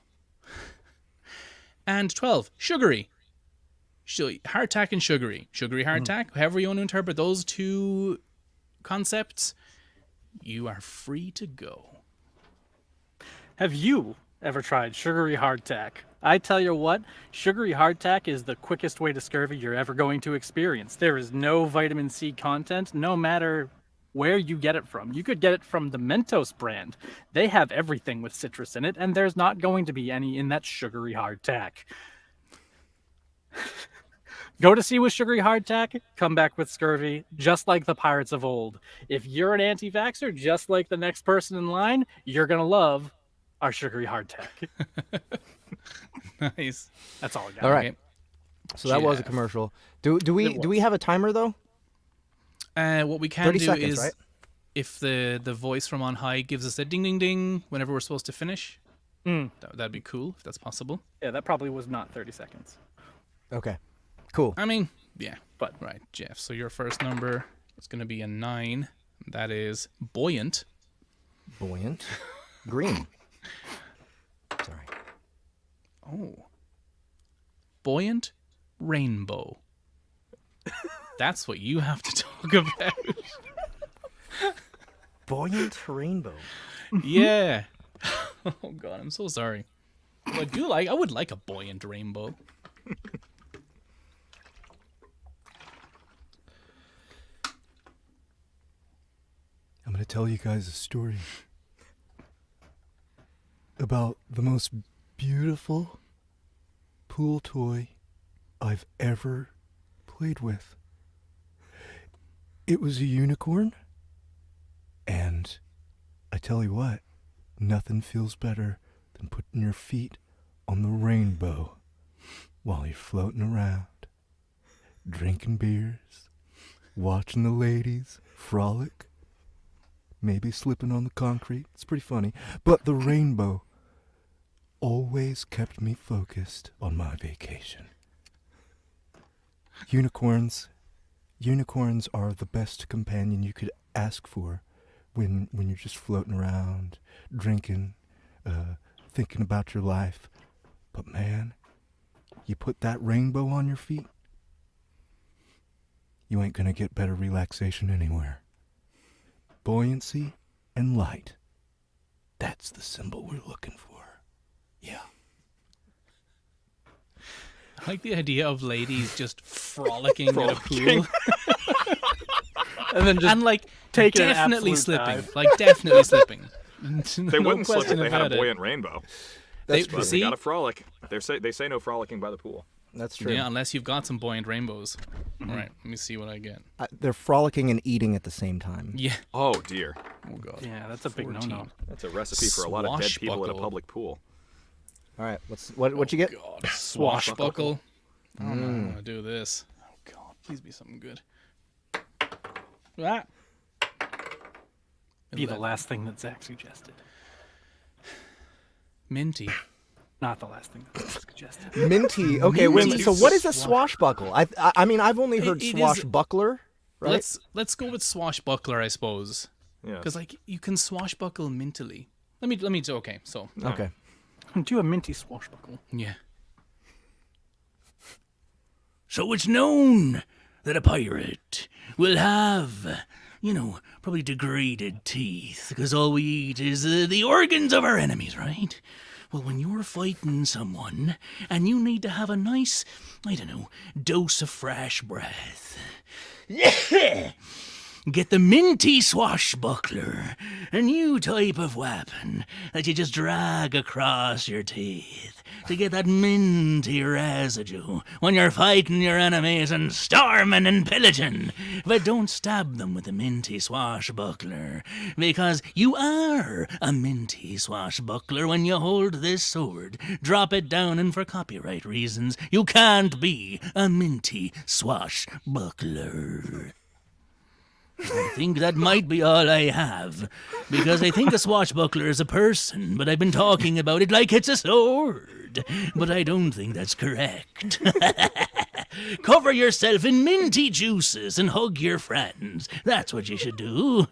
And 12, sugary. Hardtack and sugary. Sugary hardtack, however you want to interpret those 2 concepts, you are free to go. Have you ever tried sugary hardtack? I tell you what, sugary hardtack is the quickest way to scurvy you're ever going to experience. There is no vitamin C content, no matter where you get it from. You could get it from the Mentos brand. They have everything with citrus in it, and there's not going to be any in that sugary hardtack. Go to sea with sugary hardtack, come back with scurvy, just like the pirates of old. If you're an anti-vaxxer, just like the next person in line, you're going to love our sugary hardtack. Nice. That's all I got. All right. Okay. So that was a Jeff. commercial. Do we have a timer though? What we can 30 do seconds, is, right? if the voice from on high gives us a ding ding ding whenever we're supposed to finish, that'd be cool if that's possible. Yeah, that probably was not 30 seconds. Okay. Cool. I mean, yeah. But Right, Jeff. So your first number is going to be a 9. That is buoyant. Buoyant. Green. Sorry. Oh. Buoyant rainbow. That's what you have to talk about. Buoyant rainbow. Yeah. Oh god, I'm so sorry. I would like a buoyant rainbow. I'm going to tell you guys a story about the most beautiful pool toy I've ever played with. It was a unicorn, and I tell you what, nothing feels better than putting your feet on the rainbow while you're floating around, drinking beers, watching the ladies frolic, maybe slipping on the concrete. It's pretty funny. But the rainbow always kept me focused on my vacation. Unicorns are the best companion you could ask for when you're just floating around, drinking, thinking about your life. But man, you put that rainbow on your feet, you ain't gonna get better relaxation anywhere. Buoyancy and light. That's the symbol we're looking for. Yeah. I like the idea of ladies just frolicking at a pool. and then just And like taking an definitely absolute slipping. dive. Like definitely slipping. They wouldn't slip if they had a buoyant rainbow. That's They- true. But See? they got to frolic. They say no frolicking by the pool. That's true. Yeah, unless you've got some buoyant rainbows. All right, let me see what I get. They're frolicking and eating at the same time. Yeah. Oh dear, Oh god. Yeah, that's a big 14. no-no. that's a recipe for a lot of dead people at a Swashbuckle. public pool. All right. What you get? God, swashbuckle. I don't know. I'm gonna do this. Oh god, please be something good. Ah. Be the last thing that Zach suggested. Minty. Not the last thing that Zach suggested. Minty. Okay. Wait, Minty so what is a swashbuckle? I mean, I've only heard It is- swashbuckler. Right. Let's go with swashbuckler, I suppose. Yeah. Because like you can swashbuckle mintily. Let me. Okay, so Okay. Do a minty swashbuckle. yeah. So it's known that a pirate will have, probably degraded teeth, because all we eat is the organs of our enemies, right? Well, when you're fighting someone, and you need to have a nice, dose of fresh breath, get the minty swashbuckler, a new type of weapon that you just drag across your teeth to get that minty residue when you're fighting your enemies and storming and pillaging. But don't stab them with the minty swashbuckler, because you are a minty swashbuckler when you hold this sword. Drop it down, and for copyright reasons, you can't be a minty swashbuckler. I think that might be all I have, because I think a swashbuckler is a person, but I've been talking about it like it's a sword. But I don't think that's correct. Cover yourself in minty juices and hug your friends. That's what you should do.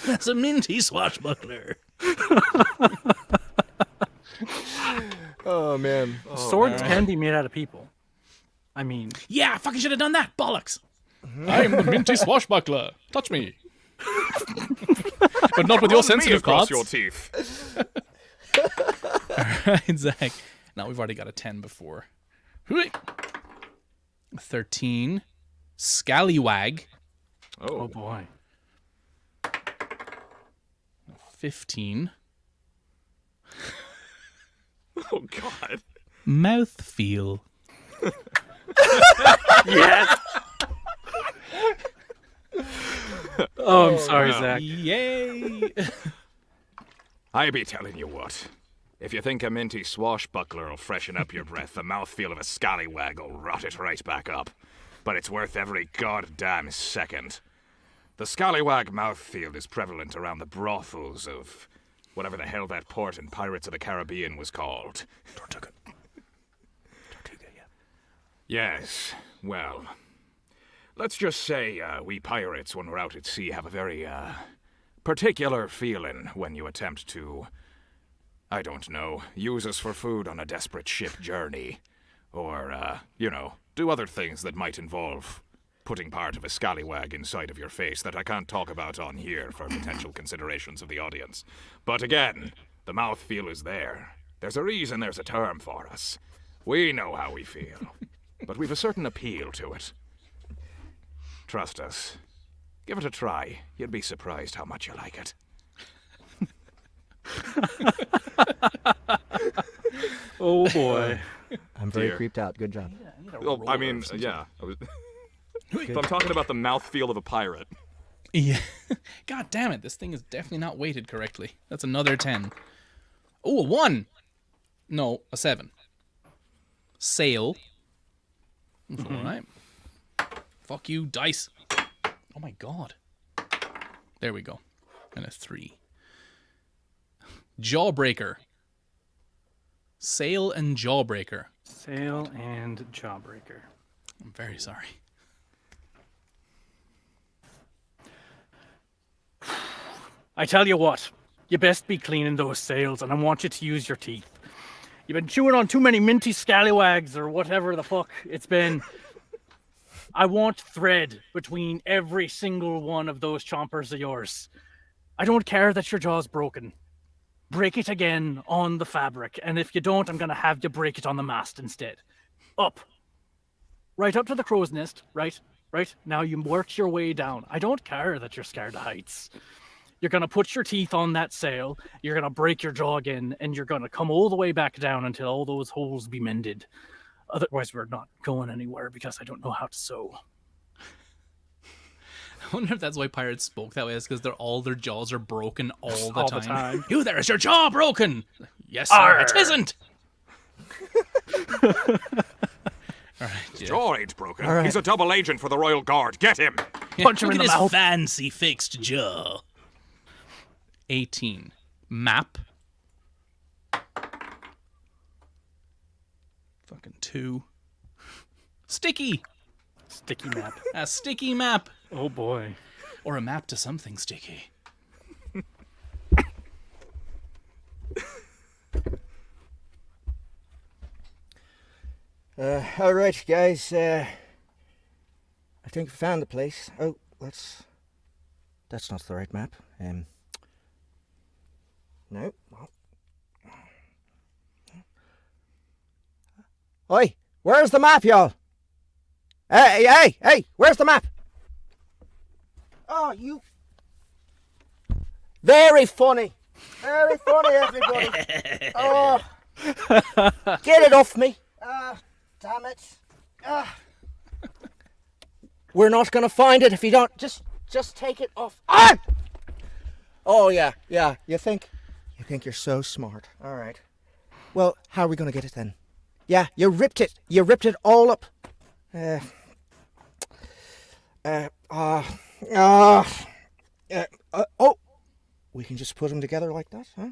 That's a minty swashbuckler. Oh, man. Swords can be made out of people. I mean, Yeah, I fucking should have done that. Bollocks. I'm the minty swashbuckler. Touch me. But not with your Run me sensitive across parts. your teeth. Alright, Zach. Now we've already got a 10 before. 13. Scallywag. oh boy. 15. Oh, God. Mouthfeel. Yes. Oh, I'm sorry, Zach. Yay! I be telling you what. If you think a minty swashbuckler will freshen up your breath, the mouthfeel of a scallywag will rot it right back up. But it's worth every goddamn second. The scallywag mouthfeel is prevalent around the brothels of whatever the hell that port in Pirates of the Caribbean was called. Tortuga, yeah. Yes, well, let's just say we pirates, when we're out at sea, have a very particular feeling when you attempt to, I don't know, use us for food on a desperate ship journey. Or, do other things that might involve putting part of a scallywag inside of your face that I can't talk about on here for potential considerations of the audience. But again, the mouthfeel is there. There's a reason there's a term for us. We know how we feel. But we've a certain appeal to it. Trust us. Give it a try. You'd be surprised how much you like it. Oh boy. I'm very Dear. creeped out. Good job. Well, I mean, yeah. But I'm talking about the mouthfeel of a pirate. Yeah. God damn it, this thing is definitely not weighted correctly. That's another 10. Oh, a 1! No, a 7. Sail. That's alright. Fuck you, dice. Oh my god. There we go. And a 3. Jawbreaker. Sail and Jawbreaker. Sail and Jawbreaker. I'm very sorry. I tell you what, you best be cleaning those sails, and I want you to use your teeth. You've been chewing on too many minty scallywags or whatever the fuck it's been. I want thread between every single one of those chompers of yours. I don't care that your jaw's broken. Break it again on the fabric, and if you don't, I'm going to have you break it on the mast instead. Up. Right up to the crow's nest, right? Right? Now you work your way down. I don't care that you're scared of heights. You're going to put your teeth on that sail, you're going to break your jaw again, and you're going to come all the way back down until all those holes be mended. Otherwise, we're not going anywhere because I don't know how to sew. I wonder if that's why pirates spoke that way. It's because their jaws are broken all the All time. the time. You there, is your jaw broken? Yes, sir, Arr. it isn't. All right, yeah. Jaw ain't broken. All right. He's a double agent for the Royal Guard. Get him! Punch him Look in at the his mouth. fancy fixed jaw. 18. Map. Fucking 2. Sticky. Sticky map. A sticky map. Oh boy. Or a map to something sticky. All right, guys. I think we found the place. Oh, that's not the right map. No. Oi, where's the map, y'all? Hey, where's the map? Oh, you... Very funny, everybody. Oh, get it off me. Damn it. We're not gonna find it if you don't. Just take it off. Ah! Oh, yeah. You think you're so smart. All right. Well, how are we gonna get it then? Yeah, you ripped it. You ripped it all up. We can just put them together like that, huh?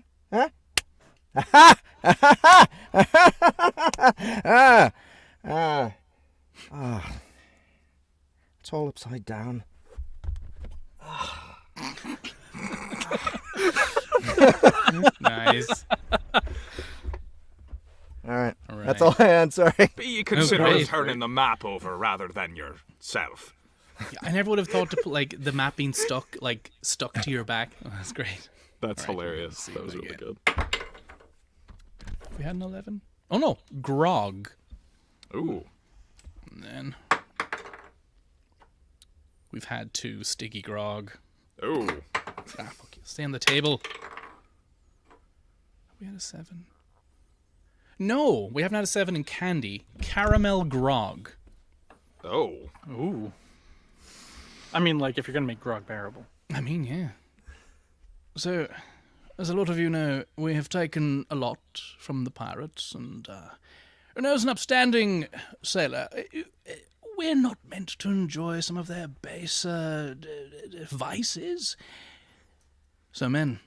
It's all upside down. Nice. All right. That's all I had, sorry. You consider great. turning the map over rather than yourself. Yeah, I never would have thought to put like the map being stuck to your back. Oh, that's great. That's All right, hilarious. see That what was I really get. good. We had an 11. Oh no, grog. Ooh. And then we've had 2 sticky grog. Ooh. Fuck you. Stay on the table. We had a 7. No, we haven't had a 7 in candy. Caramel grog. Oh. Ooh. I mean, like, if you're gonna make grog bearable. I mean, yeah. So, as a lot of you know, we have taken a lot from the pirates, and as an upstanding sailor, we're not meant to enjoy some of their baser vices. So, men,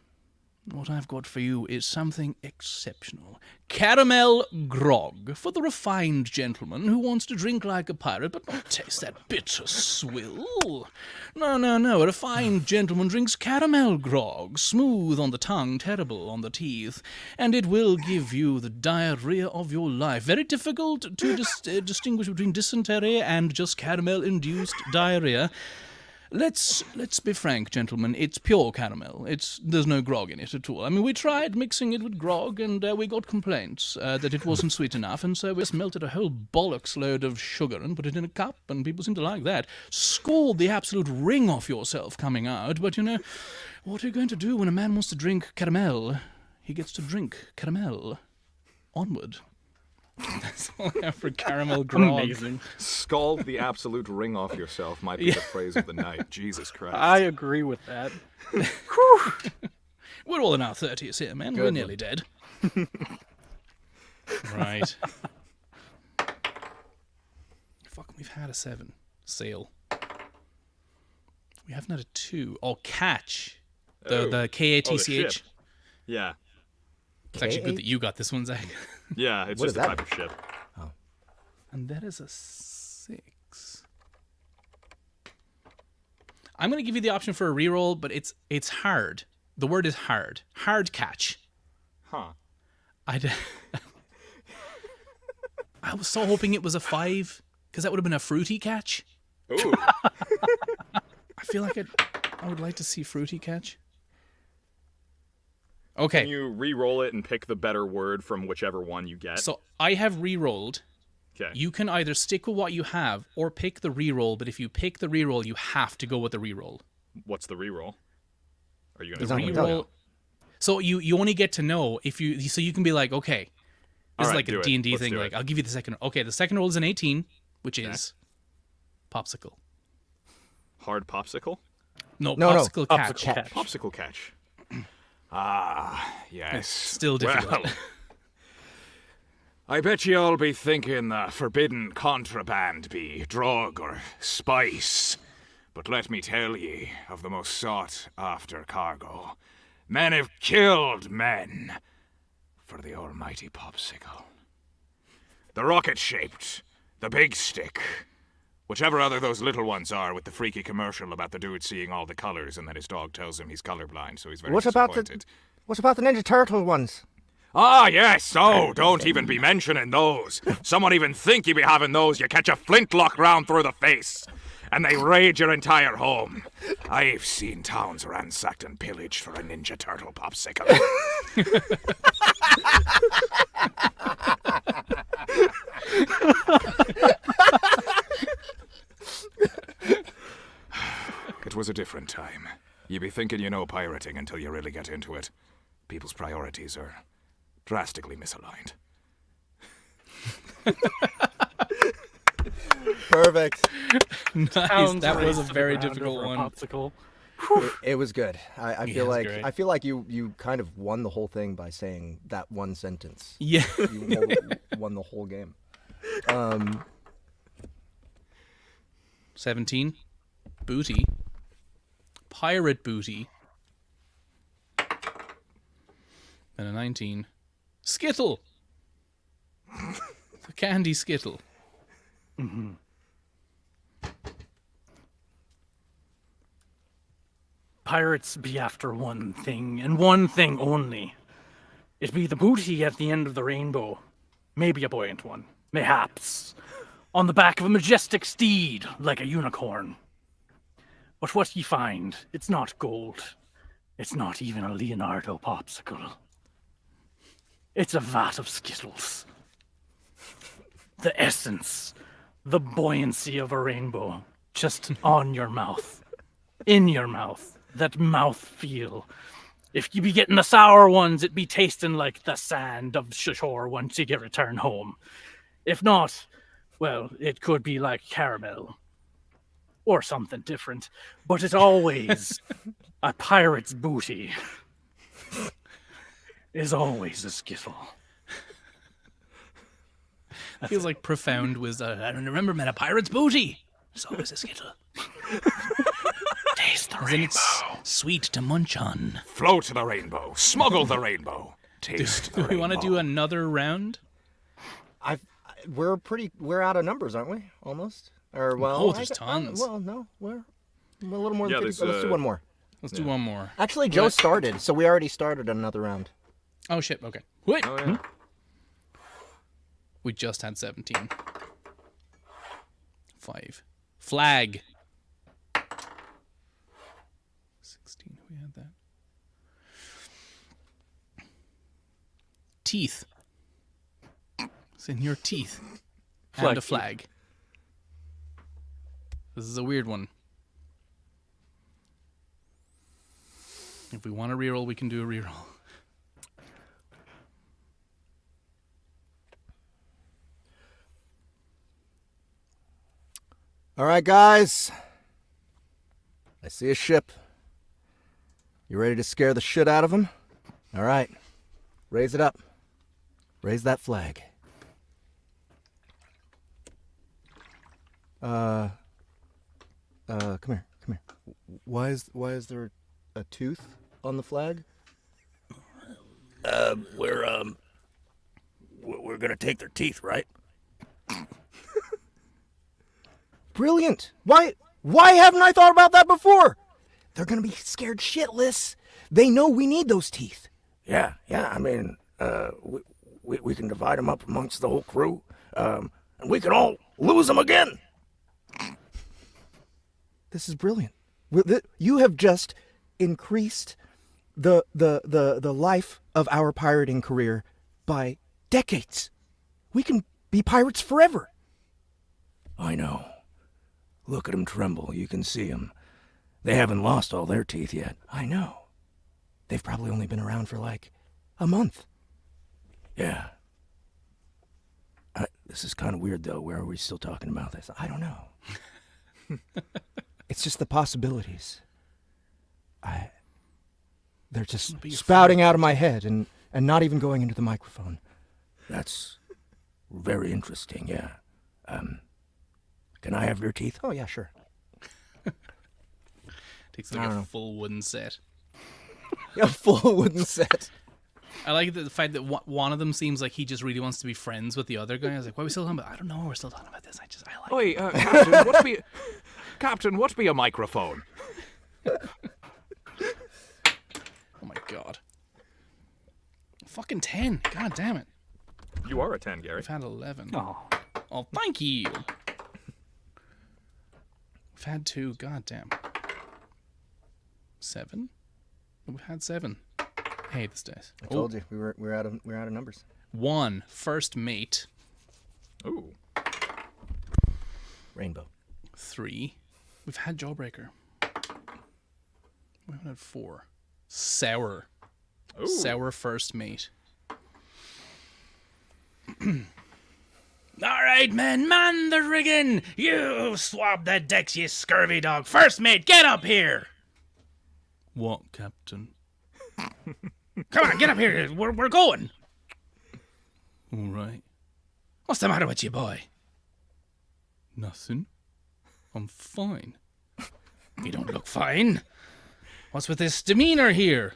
what I've got for you is something exceptional. Caramel grog for the refined gentleman who wants to drink like a pirate but not taste that bitter swill. No. A refined gentleman drinks caramel grog, smooth on the tongue, terrible on the teeth, and it will give you the diarrhea of your life. Very difficult to distinguish between dysentery and just caramel-induced diarrhea. Let's be frank, gentlemen. It's pure caramel. There's no grog in it at all. I mean, we tried mixing it with grog, and we got complaints that it wasn't sweet enough, and so we just melted a whole bollocks load of sugar and put it in a cup, and people seem to like that. Scored the absolute ring off yourself coming out, but what are you going to do when a man wants to drink caramel? He gets to drink caramel. Onward. That's all I have for caramel grog. Amazing. Scald the absolute ring off yourself might be the phrase of the night. Jesus Christ. I agree with that. We're all in our 30s here, man. We're nearly dead. Right. Fuck, we've had a 7. Sail. We haven't had a 2. Oh, catch. The K-A-T-C-H. ship. Yeah. It's actually good that you got this one, Zach. Yeah, it's What just is a that? type of ship. And that is a 6. I'm going to give you the option for a reroll, but it's hard. The word is hard. Hard catch. Huh. I was so hoping it was a 5, because that would have been a fruity catch. Ooh. I feel like I would like to see fruity catch. Okay. Can you re-roll it and pick the better word from whichever one you get? So I have re-rolled. Okay. You can either stick with what you have or pick the re-roll, but if you pick the re-roll, you have to go with the re-roll. What's the re-roll? Are you He's going not to gonna tell Re-roll. So you only get to know if you, so you can be like, okay, this All is right, like do a it. D&D Let's thing. do Like, it. I'll give you the second. Okay, the second roll is an 18, which is popsicle. hard popsicle? No, No, no. popsicle catch. Catch. Popsicle catch. Ah, yes. Still difficult. Well, I bet you all be thinking the forbidden contraband be drug or spice. But let me tell ye of the most sought-after cargo. Men have killed men for the almighty popsicle. The rocket-shaped, the big stick, whichever other those little ones are with the freaky commercial about the dude seeing all the colors and then his dog tells him he's colorblind, so he's very What about disappointed. the Ninja Turtle ones? Ah, yes. Oh, don't even be mentioning those. Someone even think you be having those, you catch a flintlock round through the face. And they raid your entire home. I've seen towns ransacked and pillaged for a Ninja Turtle popsicle. It was a different time. You be thinking you know pirating until you really get into it. People's priorities are drastically misaligned. Perfect. Nice. Towns That was a raced to very the ground difficult over a one. popsicle. It was good. I Yeah, feel it's like great. I feel like you kind of won the whole thing by saying that one sentence. Yeah. You won the whole game. 17. Booty. Pirate booty. And a 19. Skittle. The candy skittle. Pirates be after one thing, and one thing only. It be the booty at the end of the rainbow. Maybe a buoyant one, mayhaps. On the back of a majestic steed, like a unicorn. But what ye find, it's not gold. It's not even a Leonardo popsicle. It's a vat of Skittles. The essence, the buoyancy of a rainbow, just on your mouth. In your mouth. That mouth feel. If you be getting the sour ones, it be tasting like the sand of shore once you get return home. If not, well, it could be like caramel. Or something different. But it's always a pirate's booty. Is always a Skittle. Feels like profound wisdom. I remember, man, a pirate's booty. It's always a skittle. Taste the Then rainbow. it's sweet to munch on. Float the rainbow. Smuggle the rainbow. Taste the Do we want to rainbow. do another round? We're out of numbers, aren't we? Almost. Or well, Oh, there's tons. Well, no, we're a little more than Yeah, 50. there's, Let's do one more. Let's do one more. Actually, Joe started, so we already started another round. Oh, shit. Okay. Wait. Oh, yeah. We just had 17. 5. Flag. 16. We had that. Teeth. It's in your teeth. And a flag. This is a weird one. If we want to reroll, we can do a reroll. All right, guys. I see a ship. You ready to scare the shit out of them? All right. Raise it up. Raise that flag. Come here. Why is there a tooth on the flag? We're gonna take their teeth, right? Brilliant. Why haven't I thought about that before? They're gonna be scared shitless. They know we need those teeth. Yeah. I mean, we can divide them up amongst the whole crew, and we can all lose them again. This is brilliant. You have just increased the life of our pirating career by decades. We can be pirates forever. I know. Look at them tremble. You can see them. They haven't lost all their teeth yet. I know. They've probably only been around for like a month. Yeah. This is kind of weird, though. Where are we still talking about this? I don't know. It's just the possibilities. They're just spouting out of my head and not even going into the microphone. That's very interesting, yeah. Can I have your teeth? Oh, yeah, sure. Takes like a full wooden set. A full wooden set. I like the fact that one of them seems like he just really wants to be friends with the other guy. I was like, "What are we still talking about?" I don't know. We're still talking about this. I like. Oi, Captain, Captain, what be a microphone? Oh my god. Fucking 10. God damn it. You are a 10, Gary. We've had 11. Oh, Thank you. We've had 2. God damn. 7? We've had 7. I hate this dice. I told you we're out of numbers. 1. First mate. Ooh. Rainbow. 3. We've had Jawbreaker. We haven't had 4. Sour. Ooh. Sour first mate. All right, men, man the rigging. You swab the decks, you scurvy dog. First mate, get up here. What, Captain? Come on, get up here. We're going. All right. What's the matter with you, boy? Nothing. I'm fine. You don't look fine. What's with this demeanor here?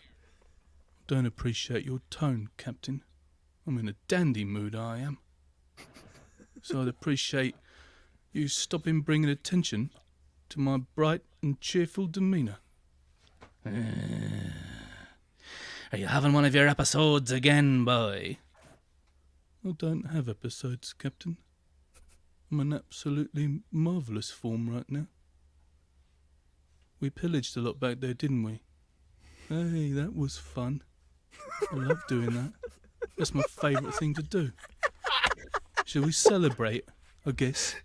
Don't appreciate your tone, Captain. I'm in a dandy mood, I am. So I'd appreciate you stopping bringing attention to my bright and cheerful demeanor. Are you having one of your episodes again, boy? I don't have episodes, Captain. I'm in absolutely marvellous form right now. We pillaged a lot back there, didn't we? Hey, that was fun. I love doing that. That's my favourite thing to do. Shall we celebrate, I guess?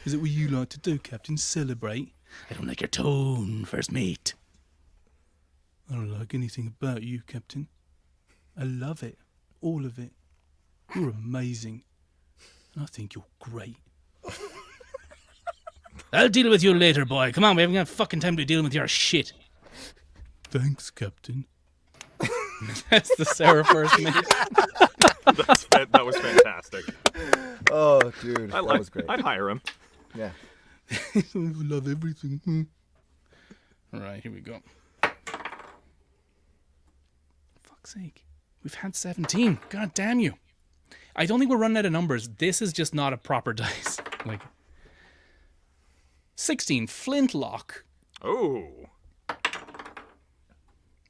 Is it what you like to do, Captain? Celebrate? I don't like your tone, first mate. I don't like anything about you, Captain. I love it. All of it. You're amazing. And I think you're great. I'll deal with you later, boy. Come on, we haven't got fucking time to deal with your shit. Thanks, Captain. That's the Sarah first mate. That was fantastic. Oh, dude, that was great. I'd hire him. Yeah. I love everything. All right, here we go. Fuck's sake. We've had 17. God damn you. I don't think we're running out of numbers. This is just not a proper dice. 16. Flintlock. Oh.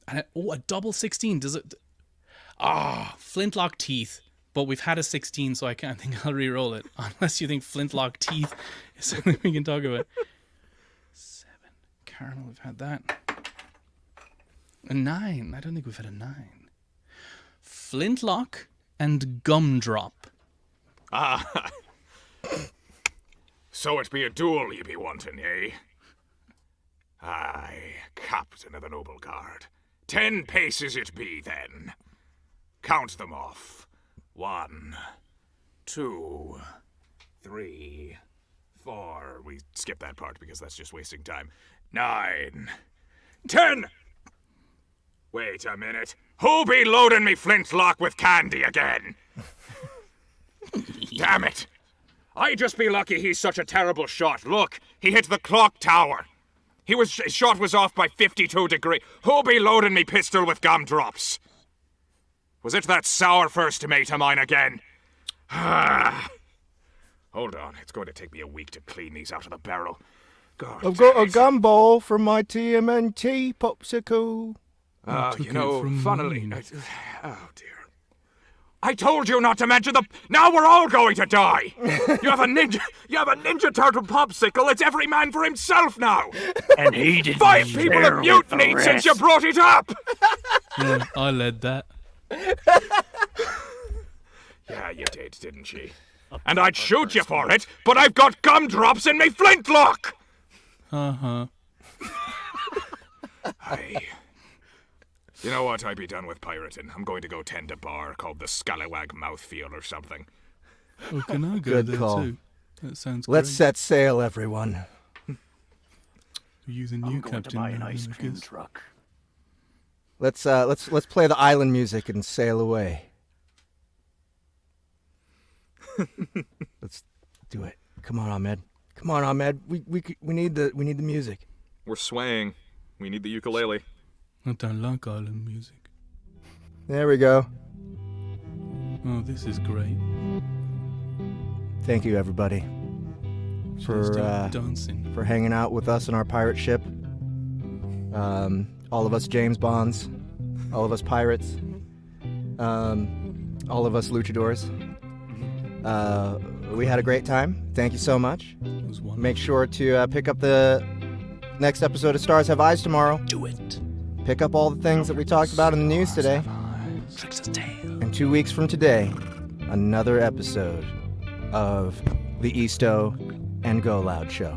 And a double 16. Does it... Flintlock teeth. But we've had a 16, so I can't think I'll re-roll it. Unless you think Flintlock teeth is something we can talk about. 7. Caramel, we've had that. A 9. I don't think we've had a 9. Flintlock and Gumdrop. Ah. So it be a duel ye be wanting, eh? Aye, Captain of the Noble Guard. 10 paces it be, then. Count them off. 1, 2, 3, 4. We skip that part because that's just wasting time. 9, 10. Wait a minute. Who be loading me flintlock with candy again? Damn it. I just be lucky he's such a terrible shot. Look, he hit the clock tower. His shot was off by 52 degrees. Who be loading me pistol with gumdrops? Was it that sour first mate of mine again? Hold on, it's going to take me a week to clean these out of the barrel. God, I've got a gumball from my TMNT popsicle. funnily... oh, dear. I told you not to mention the... Now we're all going to die! You have a ninja turtle popsicle. It's every man for himself now! And he didn't 5 people have mutinied since you brought it up! Yeah, I led that. Yeah, you did, didn't you? And I'd shoot you for it, but I've got gumdrops in me flintlock! Uh-huh. Aye. You know what? I'd be done with pirating. I'm going to go tend a bar called the Scallywag Mouthfeel or something. Oh, can I go Good there call. too? That sounds Let's great. set sail, everyone. We're using you, Captain. buy an now, ice I cream guess. truck. Let's play the island music and sail away. Let's do it. Come on, Ahmed. Come on, Ahmed. We need the music. We're swaying. We need the ukulele. I don't like island music. There we go. Oh, this is great. Thank you, everybody, She's dancing. for hanging out with us on our pirate ship. All of us James Bonds, all of us pirates. all of us luchadors. We had a great time. Thank you so much. It was wonderful. Make sure to pick up the next episode of Stars Have Eyes tomorrow. Do it. Pick up all the things that we talked about in the news today. Trickster's tale. And 2 weeks from today, another episode of the Easto and Go Loud Show.